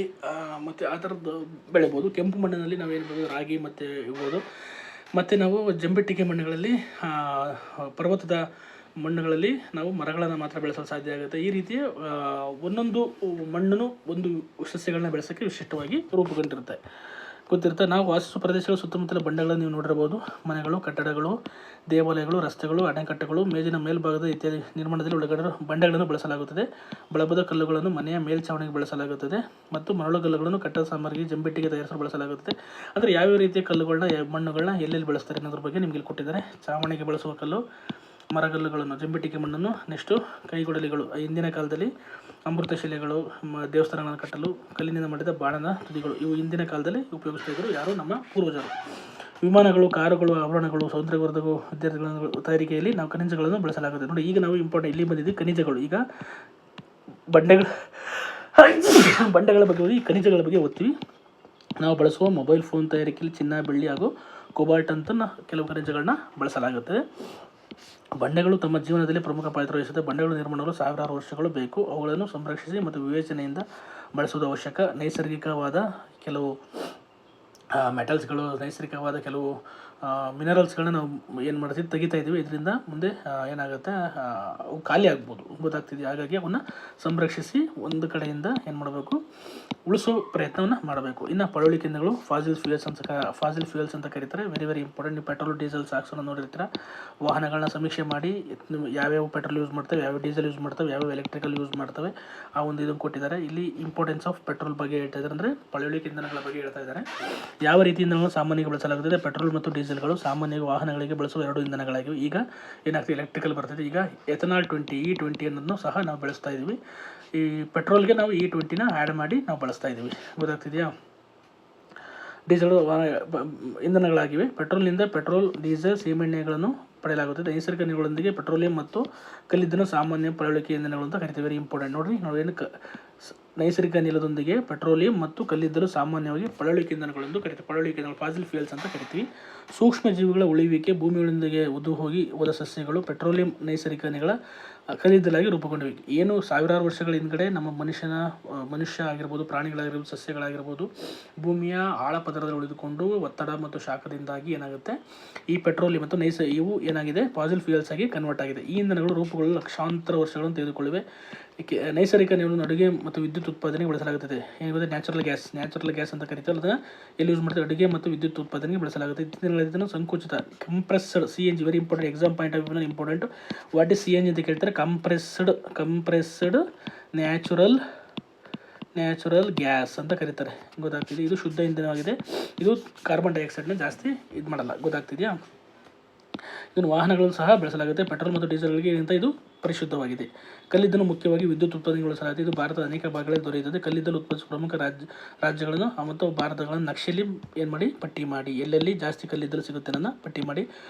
S1: ಮತ್ತು ಆ ಥರದ್ದು ಬೆಳಿಬೋದು. ಕೆಂಪು ಮಣ್ಣಿನಲ್ಲಿ ನಾವೇನು ರಾಗಿ ಮತ್ತು ಇರ್ಬೋದು. ಮತ್ತು ನಾವು ಜಂಬಿಟ್ಟಿಗೆ ಮಣ್ಣುಗಳಲ್ಲಿ ಪರ್ವತದ ಮಣ್ಣುಗಳಲ್ಲಿ ನಾವು ಮರಗಳನ್ನು ಮಾತ್ರ ಬೆಳೆಸಲು ಸಾಧ್ಯ ಆಗುತ್ತೆ. ಈ ರೀತಿಯ ಒಂದೊಂದು ಮಣ್ಣನ್ನು ಒಂದು ಸಸ್ಯಗಳನ್ನ ಬೆಳೆಸೋಕ್ಕೆ ವಿಶಿಷ್ಟವಾಗಿ ರೂಪುಗೊಂಡಿರುತ್ತೆ. ಗೊತ್ತಿರುತ್ತೆ. ನಾವು ವಾಸಿಸುವ ಪ್ರದೇಶಗಳ ಸುತ್ತಮುತ್ತಲ ಬಂಡೆಗಳನ್ನು ನೀವು ನೋಡಿರ್ಬೋದು. ಮನೆಗಳು, ಕಟ್ಟಡಗಳು, ದೇವಾಲಯಗಳು, ರಸ್ತೆಗಳು, ಅಣೆಕಟ್ಟುಗಳು, ಮೇಜಿನ ಮೇಲ್ಭಾಗದ ಇತ್ಯಾದಿ ನಿರ್ಮಾಣದಲ್ಲಿ ಒಳಗಡೆ ಬಂಡೆಗಳನ್ನು ಬಳಸಲಾಗುತ್ತದೆ. ಬಳಬದ ಕಲ್ಲುಗಳನ್ನು ಮನೆಯ ಮೇಲ್ಛಾವಣಿಗೆ ಬಳಸಲಾಗುತ್ತದೆ ಮತ್ತು ಮರಳುಗಲ್ಲುಗಳನ್ನು ಕಟ್ಟಡ ಸಾಮಗ್ರಿಗೆ, ಜಂಬಿಟ್ಟಿಗೆ ತಯಾರಿಸಲು ಬಳಸಲಾಗುತ್ತದೆ. ಅಂದರೆ ಯಾವ್ಯಾವ ರೀತಿಯ ಕಲ್ಲುಗಳನ್ನ, ಮಣ್ಣುಗಳನ್ನ ಎಲ್ಲೆಲ್ಲಿ ಬಳಸ್ತಾರೆ ಅನ್ನೋದ್ರ ಬಗ್ಗೆ ನಿಮಗೆ ಕೊಟ್ಟಿದ್ದಾರೆ. ಚಾವಣಿಗೆ ಬಳಸುವ ಕಲ್ಲು, ಮರಗಲ್ಲುಗಳನ್ನು, ಜಂಬಿಟ್ಟಿಗೆ ಮಣ್ಣನ್ನು. ನೆಕ್ಸ್ಟು ಕೈಗೊಡಲಿಗಳು. ಹಿಂದಿನ ಕಾಲದಲ್ಲಿ ಅಮೃತಶಿಲೆಗಳು, ದೇವಸ್ಥಾನಗಳನ್ನು ಕಟ್ಟಲು ಕಲ್ಲಿನಿಂದ ಮಾಡಿದ ಬಾಣದ ತುದಿಗಳು, ಇವು ಹಿಂದಿನ ಕಾಲದಲ್ಲಿ ಉಪಯೋಗಿಸ್ತಿದ್ರು ಯಾರು? ನಮ್ಮ ಪೂರ್ವಜರು. ವಿಮಾನಗಳು, ಕಾರುಗಳು, ಆಭರಣಗಳು, ಸೌಂದರ್ಯವರ್ಧಕ ವಿದ್ಯಾರ್ಥಿಗಳ ತಯಾರಿಕೆಯಲ್ಲಿ ನಾವು ಖನಿಜಗಳನ್ನು ಬಳಸಲಾಗುತ್ತೆ. ನೋಡಿ, ಈಗ ನಾವು ಇಂಪಾರ್ಟೆಂಟ್ ಇಲ್ಲಿ ಬಂದಿದ್ದೀವಿ ಖನಿಜಗಳು. ಈಗ ಬಂಡೆಗಳ ಬಗ್ಗೆ ಓದಿ, ಖನಿಜಗಳ ಬಗ್ಗೆ ಓದ್ತೀವಿ. ನಾವು ಬಳಸುವ ಮೊಬೈಲ್ ಫೋನ್ ತಯಾರಿಕೆಯಲ್ಲಿ ಚಿನ್ನ, ಬೆಳ್ಳಿ ಹಾಗೂ ಕೋಬಾಲ್ಟ್ ಅಂತ ಕೆಲವು ಖನಿಜಗಳನ್ನ ಬಳಸಲಾಗುತ್ತದೆ. ಬಂಡೆಗಳು ತಮ್ಮ ಜೀವನದಲ್ಲಿ ಪ್ರಮುಖ ಪಾತ್ರ ವಹಿಸುತ್ತದೆ. ಬಂಡೆಗಳು ನಿರ್ಮಾಣಗಳು ಸಾವಿರಾರು ವರ್ಷಗಳು ಬೇಕು. ಅವುಗಳನ್ನು ಸಂರಕ್ಷಿಸಿ ಮತ್ತು ವಿವೇಚನೆಯಿಂದ ಬಳಸುವುದು ಅವಶ್ಯಕ. ನೈಸರ್ಗಿಕವಾದ ಕೆಲವು ಮೆಟಲ್ಸ್ಗಳು, ನೈಸರ್ಗಿಕವಾದ ಕೆಲವು ಮಿನರಲ್ಸ್ಗಳನ್ನ ನಾವು ಏನು ಮಾಡ್ತೀವಿ, ತೆಗಿತಾ ಇದ್ದೀವಿ. ಇದರಿಂದ ಮುಂದೆ ಏನಾಗುತ್ತೆ, ಅವು ಖಾಲಿ ಆಗ್ಬೋದು. ಗೊತ್ತಾಗ್ತಿದೆ. ಹಾಗಾಗಿ ಅವನ್ನ ಸಂರಕ್ಷಿಸಿ ಒಂದು ಕಡೆಯಿಂದ ಏನು ಮಾಡಬೇಕು, ಉಳಿಸೋ ಪ್ರಯತ್ನವನ್ನು ಮಾಡಬೇಕು. ಇನ್ನು ಪಳವಳಿಕೆ ಇಂಧನಗಳು ಫಾಸಿಲ್ ಫ್ಯೂಯಲ್ಸ್ ಅಂತ ಕರೀತಾರೆ. Very very important. ನೀವು ಪೆಟ್ರೋಲ್, ಡೀಸೆಲ್, ಸಾಕ್ಸನ್ನು ನೋಡಿರ್ತೀರ. ವಾಹನಗಳನ್ನ ಸಮೀಕ್ಷೆ ಮಾಡಿ ಯಾವ್ಯಾವ ಪೆಟ್ರೋಲ್ ಯೂಸ್ ಮಾಡ್ತವೆ, ಯಾವ ಡೀಸೆಲ್ ಯೂಸ್ ಮಾಡ್ತವೆ, ಯಾವ ಎಲೆಕ್ಟ್ರಿಕಲ್ ಯೂಸ್ ಮಾಡ್ತವೆ, ಆ ಒಂದು ಇದನ್ನು ಕೊಟ್ಟಿದ್ದಾರೆ. ಇಲ್ಲಿ ಇಂಪಾರ್ಟೆನ್ಸ್ ಆಫ್ ಪೆಟ್ರೋಲ್ ಬಗ್ಗೆ ಹೇಳ್ತಾ ಇದ್ದಾರೆ, ಅಂದರೆ ಪಳವಳಿಕೆ ಇಂಧನಗಳ ಬಗ್ಗೆ ಹೇಳ್ತಾ ಇದ್ದಾರೆ. ಯಾವ ರೀತಿ ಇಂಧನಗಳು ಸಾಮಾನ್ಯವಾಗಿ ಬಳಸಲಾಗುತ್ತದೆ? ಪೆಟ್ರೋಲ್ ಮತ್ತು ಡೀಸೆಲ್ಗಳು ಸಾಮಾನ್ಯವಾಗಿ ವಾಹನಗಳಿಗೆ ಬಳಸುವ ಎರಡು ಇಂಧನಗಳಾಗಿವೆ. ಈಗ ಏನಾಗ್ತದೆ, ಎಲೆಕ್ಟ್ರಿಕಲ್ ಬರ್ತದೆ. ಈಗ ಎಥನಾಲ್ 20 E20 ಅನ್ನೋದನ್ನು ಸಹ ನಾವು ಬಳಸ್ತಾ ಇದ್ದೀವಿ. ಈ ಪೆಟ್ರೋಲ್ಗೆ ನಾವು E20ನ ಆ್ಯಡ್ ಮಾಡಿ ನಾವು ಬಳಸ್ತಾ ಇದ್ದೀವಿ. ಗೊತ್ತಾಗ್ತಿದೆಯಾ? ಡೀಸೆಲ್ ಇಂಧನಗಳಾಗಿವೆ. ಪೆಟ್ರೋಲ್ನಿಂದ ಪೆಟ್ರೋಲ್, ಡೀಸೆಲ್, ಸೀಮೆಎಣ್ಣೆಗಳನ್ನು ಪಡೆಯಲಾಗುತ್ತದೆ. ನೈಸರ್ಗಿಕ ಅನಿಲಗಳೊಂದಿಗೆ ಪೆಟ್ರೋಲಿಯಂ ಮತ್ತು ಕಲ್ಲಿದ್ದಲು ಸಾಮಾನ್ಯ ಪಳವಳಿಕೆ ಇಂಧನಗಳು ಅಂತ ಕರಿತೀವಿ. Very important. ನೋಡಿರಿ, ನಾವೇನು ನೈಸರ್ಗಿಕ ಅನಿಲದೊಂದಿಗೆ ಪೆಟ್ರೋಲಿಯಂ ಮತ್ತು ಕಲ್ಲಿದ್ದಲು ಸಾಮಾನ್ಯವಾಗಿ ಪಳೆಯುಳಿಕೆ ಇಂಧನಗಳೆಂದು ಕರೀತೀವಿ. ಪಳೆಯುಳಿಕೆ ಇಂಧನ ಫಾಸಿಲ್ ಫ್ಯೂಯಲ್ಸ್ ಅಂತ ಕರಿತೀವಿ. ಸೂಕ್ಷ್ಮ ಜೀವಿಗಳ ಉಳಿವಿಕೆ, ಭೂಮಿಯೊಂದಿಗೆ ಹೋದ ಸಸ್ಯಗಳು ಪೆಟ್ರೋಲಿಯಂ ನೈಸರ್ಗಿಕ ಅನಿಲಗಳ ಕಲ್ಲಿದ್ದಲಾಗಿ ರೂಪುಗೊಂಡಿವೆ. ಏನು ಸಾವಿರಾರು ವರ್ಷಗಳ ಹಿಂದ್ಗಡೆ ನಮ್ಮ ಮನುಷ್ಯ ಆಗಿರ್ಬೋದು, ಪ್ರಾಣಿಗಳಾಗಿರ್ಬೋದು, ಸಸ್ಯಗಳಾಗಿರ್ಬೋದು, ಭೂಮಿಯ ಆಳ ಪದರದಲ್ಲಿ ಉಳಿದುಕೊಂಡು ಒತ್ತಡ ಮತ್ತು ಶಾಖದಿಂದಾಗಿ ಏನಾಗುತ್ತೆ, ಈ ಪೆಟ್ರೋಲಿಯಂ ಮತ್ತು ಇವು ಏನಾಗಿದೆ, ಫಾಸಿಲ್ ಫ್ಯೂಯಲ್ಸ್ ಆಗಿ ಕನ್ವರ್ಟ್ ಆಗಿದೆ. ಈ ಇಂಧನಗಳು ರೂಪುಗೊಳ್ಳಲು ಲಕ್ಷಾಂತರ ವರ್ಷಗಳನ್ನು ತೆಗೆದುಕೊಳ್ಳಿವೆ. ನೈಸರ್ಗಿಕ ಅನಿಲವನ್ನು ಅಡುಗೆ ಮತ್ತು ವಿದ್ಯುತ್ ಉತ್ಪಾದನೆಗೆ ಬಳಸಲಾಗುತ್ತದೆ. ಏನಿದೆ ನ್ಯಾಚುರಲ್ ಗ್ಯಾಸ್ ಅಂತ ಕರೀತಾರೆ. ಅದನ್ನು ಎಲ್ಲಿ ಯೂಸ್ ಮಾಡ್ತಾರೆ, ಅಡುಗೆ ಮತ್ತು ವಿದ್ಯುತ್ ಉತ್ಪಾದನೆಗೆ ಬಳಸಲಾಗುತ್ತೆ. ಇದನ್ನು ಸಂಕುಚಿತ compressed CNG, very important, exam point of view important. What is CNG ಅಂತ ಕೇಳ್ತಾರೆ. ಕಂಪ್ರೆಸ್ಡ್ ನ್ಯಾಚುರಲ್ ಗ್ಯಾಸ್ ಅಂತ ಕರೀತಾರೆ. ಗೊತ್ತಾಗ್ತಿದೆ. ಇದು ಶುದ್ಧ ಇಂಧನವಾಗಿದೆ. ಇದು ಕಾರ್ಬನ್ ಡೈಆಕ್ಸೈಡ್ನ ಜಾಸ್ತಿ ಇದು ಮಾಡಲ್ಲ. ಗೊತ್ತಾಗ್ತಿದೆಯಾ? ಇದನ್ನು ವಾಹನಗಳನ್ನು ಸಹ ಬಳಸಲಾಗುತ್ತೆ. ಪೆಟ್ರೋಲ್ ಮತ್ತು ಡೀಸೆಲ್ಗಳಿಗೆ ಇದು ಪರಿಶುದ್ಧವಾಗಿದೆ. ಕಲ್ಲಿದ್ದಲು ಮುಖ್ಯವಾಗಿ ವಿದ್ಯುತ್ ಉತ್ಪಾದನೆಗೆ ಬಳಸಲಾಗುತ್ತೆ. ಇದು ಭಾರತದ ಅನೇಕ ಭಾಗಗಳಲ್ಲಿ ದೊರೆಯುತ್ತದೆ. ಕಲ್ಲಿದ್ದಲು ಉತ್ಪಾದಿಸುವ ಪ್ರಮುಖ ರಾಜ್ಯಗಳನ್ನು ಮತ್ತು ಭಾರತಗಳನ್ನು ನಕ್ಷೆಯಲ್ಲಿ ಏನು ಮಾಡಿ, ಪಟ್ಟಿ ಮಾಡಿ. ಎಲ್ಲೆಲ್ಲಿ ಜಾಸ್ತಿ ಕಲ್ಲಿದ್ದಲು ಸಿಗುತ್ತೆ ಅನ್ನೋದನ್ನ ಪಟ್ಟಿ ಮಾಡಿ.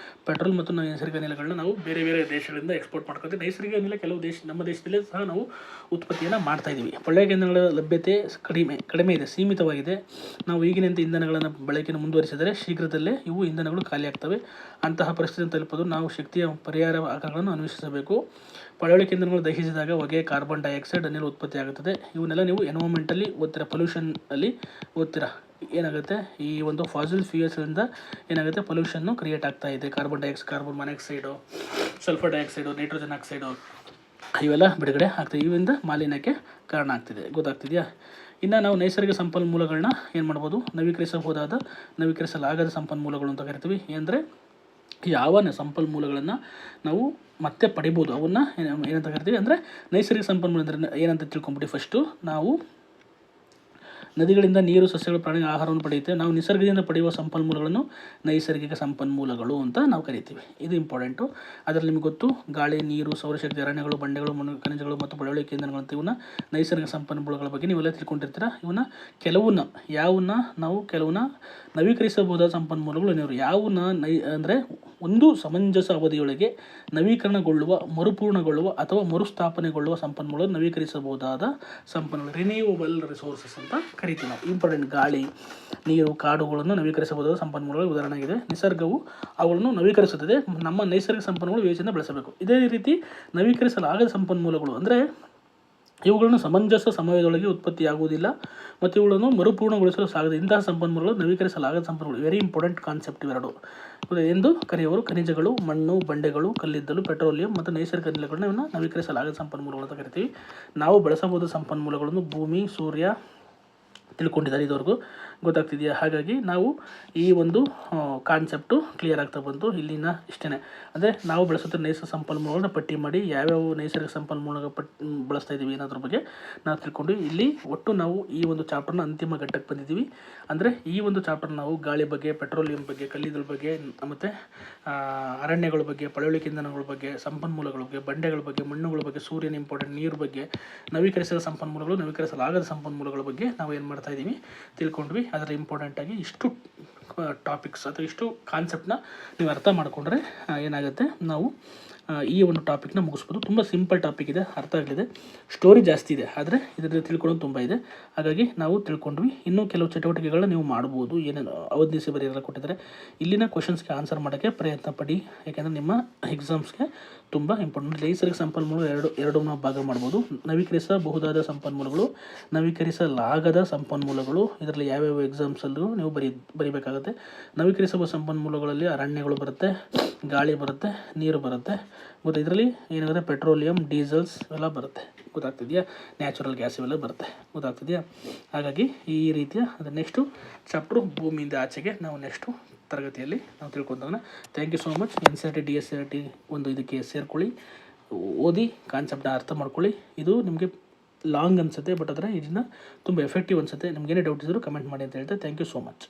S1: ಪೆಟ್ರೋಲ್ ಮತ್ತು ನೈಸರ್ಗಿಕ ಅನಿಲಗಳನ್ನ ನಾವು ಬೇರೆ ಬೇರೆ ದೇಶಗಳಿಂದ ಎಕ್ಸ್ಪೋರ್ಟ್ ಮಾಡ್ಕೊತೀವಿ. ನೈಸರ್ಗಿಕ ಅನಿಲ ಕೆಲವು ನಮ್ಮ ದೇಶದಲ್ಲೇ ಸಹ ನಾವು ಉತ್ಪತ್ತಿಯನ್ನು ಮಾಡ್ತಾ ಇದ್ದೀವಿ. ಪಳೆಯುಳಿಕೆ ಇಂಧನಗಳ ಲಭ್ಯತೆ ಕಡಿಮೆ ಇದೆ, ಸೀಮಿತವಾಗಿದೆ. ನಾವು ಈಗಿನಂತೆ ಇಂಧನಗಳನ್ನು ಬಳಕೆಯನ್ನು ಮುಂದುವರಿಸಿದರೆ ಶೀಘ್ರದಲ್ಲೇ ಇವು ಇಂಧನಗಳು ಖಾಲಿಯಾಗ್ತವೆ. ಅಂತಹ ಪರಿಸ್ಥಿತಿಯನ್ನು ತಲುಪಲು ನಾವು ಶಕ್ತಿಯ ಪರಿಹಾರ ಮಾರ್ಗಗಳನ್ನು ಅನ್ವೇಷಿಸಬೇಕು. ಪಳೆಯುಳಿಕೆ ಇಂಧನಗಳು ದಹಿಸಿದಾಗ ಹೊಗೆ, ಕಾರ್ಬನ್ ಡೈಆಕ್ಸೈಡ್, ಅನಿಲ ಉತ್ಪತ್ತಿಯಾಗುತ್ತದೆ. ಇವನ್ನೆಲ್ಲ ನೀವು ಎನ್ವೈರ್ಮೆಂಟಲ್ಲಿ ಓದ್ತೀರಾ, ಪೊಲ್ಯೂಷನ್ ಅಲ್ಲಿ ಓದ್ತೀರಾ. ಏನಾಗುತ್ತೆ, ಈ ಒಂದು ಫಾಸಿಲ್ ಫ್ಯೂಯಲ್ಸ್ನಿಂದ ಏನಾಗುತ್ತೆ, ಪೊಲ್ಯೂಷನ್ನು ಕ್ರಿಯೇಟ್ ಆಗ್ತಾ ಇದೆ. Carbon monoxide, sulphur dioxide, nitrogen oxide ಇವೆಲ್ಲ ಬಿಡುಗಡೆ ಆಗ್ತದೆ. ಇವರಿಂದ ಮಾಲಿನ್ಯಕ್ಕೆ ಕಾರಣ ಆಗ್ತಿದೆ. ಗೊತ್ತಾಗ್ತಿದೆಯಾ? ಇನ್ನು ನಾವು ನೈಸರ್ಗಿಕ ಸಂಪನ್ಮೂಲಗಳನ್ನ ಏನು ಮಾಡ್ಬೋದು, ನವೀಕರಿಸಲಾಗದ ಸಂಪನ್ಮೂಲಗಳು ಅಂತ ಕರಿತೀವಿ. ಅಂದರೆ ಯಾವ ಸಂಪನ್ಮೂಲಗಳನ್ನು ನಾವು ಮತ್ತೆ ಪಡಿಬೋದು, ಅವನ್ನ ಏನಂತ ಕರಿತೀವಿ ಅಂದರೆ ನೈಸರ್ಗಿಕ ಸಂಪನ್ಮೂಲ ಅಂದರೆ ಏನಂತ ತಿಳ್ಕೊಂಬಿಟ್ಟು ಫಸ್ಟು ನಾವು ನದಿಗಳಿಂದ ನೀರು, ಸಸ್ಯಗಳು, ಪ್ರಾಣಿಗಳ ಆಹಾರವನ್ನು ಪಡೆಯುತ್ತೇವೆ. ನಾವು ನಿಸರ್ಗದಿಂದ ಪಡೆಯುವ ಸಂಪನ್ಮೂಲಗಳನ್ನು ನೈಸರ್ಗಿಕ ಸಂಪನ್ಮೂಲಗಳು ಅಂತ ನಾವು ಕರಿತೀವಿ. ಇದು ಇಂಪಾರ್ಟೆಂಟು. ಅದರಲ್ಲಿ ನಿಮಗೆ ಗೊತ್ತು, ಗಾಳಿ, ನೀರು, ಸೌರಶಕ್ತಿ, ಅರಣ್ಯಗಳು, ಬಂಡೆಗಳು, ಮಣ್ಣು, ಖನಿಜಗಳು ಮತ್ತು ಪಳೆಯುಳಿಕೆ ಇಂಧನಗಳಂತ ಇವನ್ನ ನೈಸರ್ಗಿಕ ಸಂಪನ್ಮೂಲಗಳ ಬಗ್ಗೆ ನೀವೆಲ್ಲ ತಿಳ್ಕೊಂಡಿರ್ತೀರ. ಕೆಲವನ್ನ ನವೀಕರಿಸಬಹುದಾದ ಸಂಪನ್ಮೂಲಗಳು ಅಂದರೆ ಒಂದು ಸಮಂಜಸ ಅವಧಿಯೊಳಗೆ ನವೀಕರಣಗೊಳ್ಳುವ, ಮರುಪೂರ್ಣಗೊಳ್ಳುವ ಅಥವಾ ಮರುಸ್ಥಾಪನೆಗೊಳ್ಳುವ ಸಂಪನ್ಮೂಲ ನವೀಕರಿಸಬಹುದಾದ ಸಂಪನ್ಮೂಲ, ರಿನ್ಯೂವಬಲ್ ರಿಸೋರ್ಸಸ್ ಅಂತ ಕರಿತೀವಿ ನಾವು. ಇಂಪಾರ್ಟೆಂಟ್. ಗಾಳಿ, ನೀರು, ಕಾಡುಗಳನ್ನು ನವೀಕರಿಸಬಹುದಾದ ಸಂಪನ್ಮೂಲಗಳ ಉದಾಹರಣೆಯಾಗಿದೆ. ನಿಸರ್ಗವು ಅವುಗಳನ್ನು ನವೀಕರಿಸುತ್ತದೆ. ನಮ್ಮ ನೈಸರ್ಗಿಕ ಸಂಪನ್ಮೂಲ ಯೋಜನೆ ಬಳಸಬೇಕು. ಇದೇ ರೀತಿ ನವೀಕರಿಸಲಾಗದ ಸಂಪನ್ಮೂಲಗಳು ಅಂದರೆ ಇವುಗಳನ್ನು ಸಮಂಜಸ ಸಮಯದೊಳಗೆ ಉತ್ಪತ್ತಿಯಾಗುವುದಿಲ್ಲ ಮತ್ತು ಇವುಗಳನ್ನು ಮರುಪೂರ್ಣಗೊಳಿಸಲು ಸಾಗದು. ಇಂತಹ ಸಂಪನ್ಮೂಲಗಳು ನವೀಕರಿಸಲಾಗದ ಸಂಪನ್ಮೂಲಗಳು. ವೆರಿ ಇಂಪಾರ್ಟೆಂಟ್ ಕಾನ್ಸೆಪ್ಟ್ ಇವೆರಡು ಎಂದು ಕರೆಯುವರು. ಖನಿಜಗಳು, ಮಣ್ಣು, ಬಂಡೆಗಳು, ಕಲ್ಲಿದ್ದಲು, ಪೆಟ್ರೋಲಿಯಂ ಮತ್ತು ನೈಸರ್ಗಿಕ ಅನಿಲಗಳನ್ನ ಇವನ್ನ ನವೀಕರಿಸಲಾಗದ ಸಂಪನ್ಮೂಲಗಳು ಅಂತ ಕರಿತೀವಿ. ನಾವು ಬಳಸಬಹುದಾದ ಸಂಪನ್ಮೂಲಗಳನ್ನು ಭೂಮಿ, ಸೂರ್ಯ ತಿಳ್ಕೊಂಡಿದ್ದಾರೆ ಇದುವರೆಗೂ. ಗೊತ್ತಾಗ್ತಿದೆಯಾ? ಹಾಗಾಗಿ ನಾವು ಈ ಒಂದು ಕಾನ್ಸೆಪ್ಟು ಕ್ಲಿಯರ್ ಆಗ್ತಾ ಬಂತು. ಇಲ್ಲಿನ ಇಷ್ಟೇ. ಅಂದರೆ ನಾವು ಬಳಸುತ್ತಿರೋ ನೈಸರ್ಗಿಕ ಸಂಪನ್ಮೂಲಗಳನ್ನ ಪಟ್ಟಿ ಮಾಡಿ ಯಾವ್ಯಾವ ನೈಸರ್ಗಿಕ ಸಂಪನ್ಮೂಲ ಬಳಸ್ತಾ ಇದ್ದೀವಿ ಅನ್ನೋದ್ರ ಬಗ್ಗೆ ನಾವು ತಿಳ್ಕೊಂಡು ಇಲ್ಲಿ ಒಟ್ಟು ನಾವು ಈ ಒಂದು ಚಾಪ್ಟರ್ನ ಅಂತಿಮ ಘಟ್ಟಕ್ಕೆ ಬಂದಿದ್ದೀವಿ. ಅಂದರೆ ಈ ಒಂದು ಚಾಪ್ಟರ್ ನಾವು ಗಾಳಿ ಬಗ್ಗೆ, ಪೆಟ್ರೋಲಿಯಂ ಬಗ್ಗೆ, ಕಲ್ಲಿದ್ದಲ ಬಗ್ಗೆ ಮತ್ತು ಅರಣ್ಯಗಳ ಬಗ್ಗೆ, ಪಳೆಯುಳಿಕೆ ಇಂಧನಗಳ ಬಗ್ಗೆ, ಸಂಪನ್ಮೂಲಗಳ ಬಗ್ಗೆ, ಬಂಡೆಗಳ ಬಗ್ಗೆ, ಮಣ್ಣುಗಳ ಬಗ್ಗೆ, ಸೂರ್ಯನ ಇಂಪಾರ್ಟೆಂಟ್, ನೀರು ಬಗ್ಗೆ, ನವೀಕರಿಸಿದ ಸಂಪನ್ಮೂಲಗಳು, ನವೀಕರಿಸಲಾಗದ ಸಂಪನ್ಮೂಲಗಳ ಬಗ್ಗೆ ನಾವು ಏನು ಮಾಡ್ತಾ ಇದ್ದೀವಿ ತಿಳ್ಕೊಂಡ್ವಿ. ಅದರ ಇಂಪಾರ್ಟೆಂಟಾಗಿ ಇಷ್ಟು ಟಾಪಿಕ್ಸ್ ಅಥವಾ ಇಷ್ಟು ಕಾನ್ಸೆಪ್ಟನ್ನ ನೀವು ಅರ್ಥ ಮಾಡಿಕೊಂಡ್ರೆ ಏನಾಗುತ್ತೆ, ನಾವು ಈ ಒಂದು ಟಾಪಿಕ್ನ ಮುಗಿಸ್ಬೋದು. ತುಂಬ ಸಿಂಪಲ್ ಟಾಪಿಕ್ ಇದೆ, ಅರ್ಥ ಆಗಲಿದೆ. ಸ್ಟೋರಿ ಜಾಸ್ತಿ ಇದೆ, ಆದರೆ ಇದರಲ್ಲಿ ತಿಳ್ಕೊಳ್ಳೋದು ತುಂಬ ಇದೆ. ಹಾಗಾಗಿ ನಾವು ತಿಳ್ಕೊಂಡ್ವಿ. ಇನ್ನೂ ಕೆಲವು ಚಟುವಟಿಕೆಗಳನ್ನ ನೀವು ಮಾಡ್ಬೋದು. ಏನೇನು ಅವಧಿಸಿ ಬರೆಯೋಲ್ಲ ಕೊಟ್ಟಿದ್ದಾರೆ. ಇಲ್ಲಿನ ಕ್ವಶನ್ಸ್ಗೆ ಆನ್ಸರ್ ಮಾಡೋಕ್ಕೆ ಪ್ರಯತ್ನ ಪಡಿ. ಯಾಕೆಂದರೆ ನಿಮ್ಮ ಎಕ್ಸಾಮ್ಸ್ಗೆ ತುಂಬ ಇಂಪಾರ್ಟೆಂಟ್. ನೈಸರ್ಗಿಕ ಸಂಪನ್ಮೂಲ ಎರಡು ನಾವು ಭಾಗ ಮಾಡ್ಬೋದು. ನವೀಕರಿಸಬಹುದಾದ ಸಂಪನ್ಮೂಲಗಳು, ನವೀಕರಿಸಲಾಗದ ಸಂಪನ್ಮೂಲಗಳು. ಇದರಲ್ಲಿ ಯಾವ್ಯಾವ ಎಕ್ಸಾಮ್ಸಲ್ಲೂ ನೀವು ಬರಿಬೇಕಾಗುತ್ತೆ. ನವೀಕರಿಸಬಹುದಾದ ಸಂಪನ್ಮೂಲಗಳಲ್ಲಿ ಅರಣ್ಯಗಳು ಬರುತ್ತೆ, ಗಾಳಿ ಬರುತ್ತೆ, ನೀರು ಬರುತ್ತೆ. ಮತ್ತು ಇದರಲ್ಲಿ ಏನಾಗುತ್ತೆ, ಪೆಟ್ರೋಲಿಯಂ, ಡೀಸೆಲ್ಸ್ ಎಲ್ಲ ಬರುತ್ತೆ. ಗೊತ್ತಾಗ್ತಿದೆಯಾ? ನ್ಯಾಚುರಲ್ ಗ್ಯಾಸ್ ಇವೆಲ್ಲ ಬರುತ್ತೆ. ಗೊತ್ತಾಗ್ತಿದೆಯಾ? ಹಾಗಾಗಿ ಈ ರೀತಿಯ ನೆಕ್ಸ್ಟು ಚಾಪ್ಟ್ರು ಭೂಮಿಯಿಂದ ಆಚೆಗೆ ನಾವು ನೆಕ್ಸ್ಟು ತರಗತಿಯಲ್ಲಿ ನಾವು ತಿಳ್ಕೊತಾನೆ. Thank you so much. NCERT DSCERT ಒಂದು ಇದಕ್ಕೆ ಸೇರ್ಕೊಳ್ಳಿ, ಓದಿ, ಕಾನ್ಸೆಪ್ಟ್ನ ಅರ್ಥ ಮಾಡ್ಕೊಳ್ಳಿ. ಇದು ನಿಮಗೆ ಲಾಂಗ್ ಅನಿಸುತ್ತೆ, ಬಟ್ ಆದರೆ ಇದನ್ನು ತುಂಬ ಎಫೆಕ್ಟಿವ್ ಅನಿಸುತ್ತೆ. ನಿಮ್ಗೇನೇ ಡೌಟ್ ಇದ್ದರೂ ಕಮೆಂಟ್ ಮಾಡಿ ಅಂತ ಹೇಳ್ತಾ ಥ್ಯಾಂಕ್ ಯು ಸೋ ಮಚ್.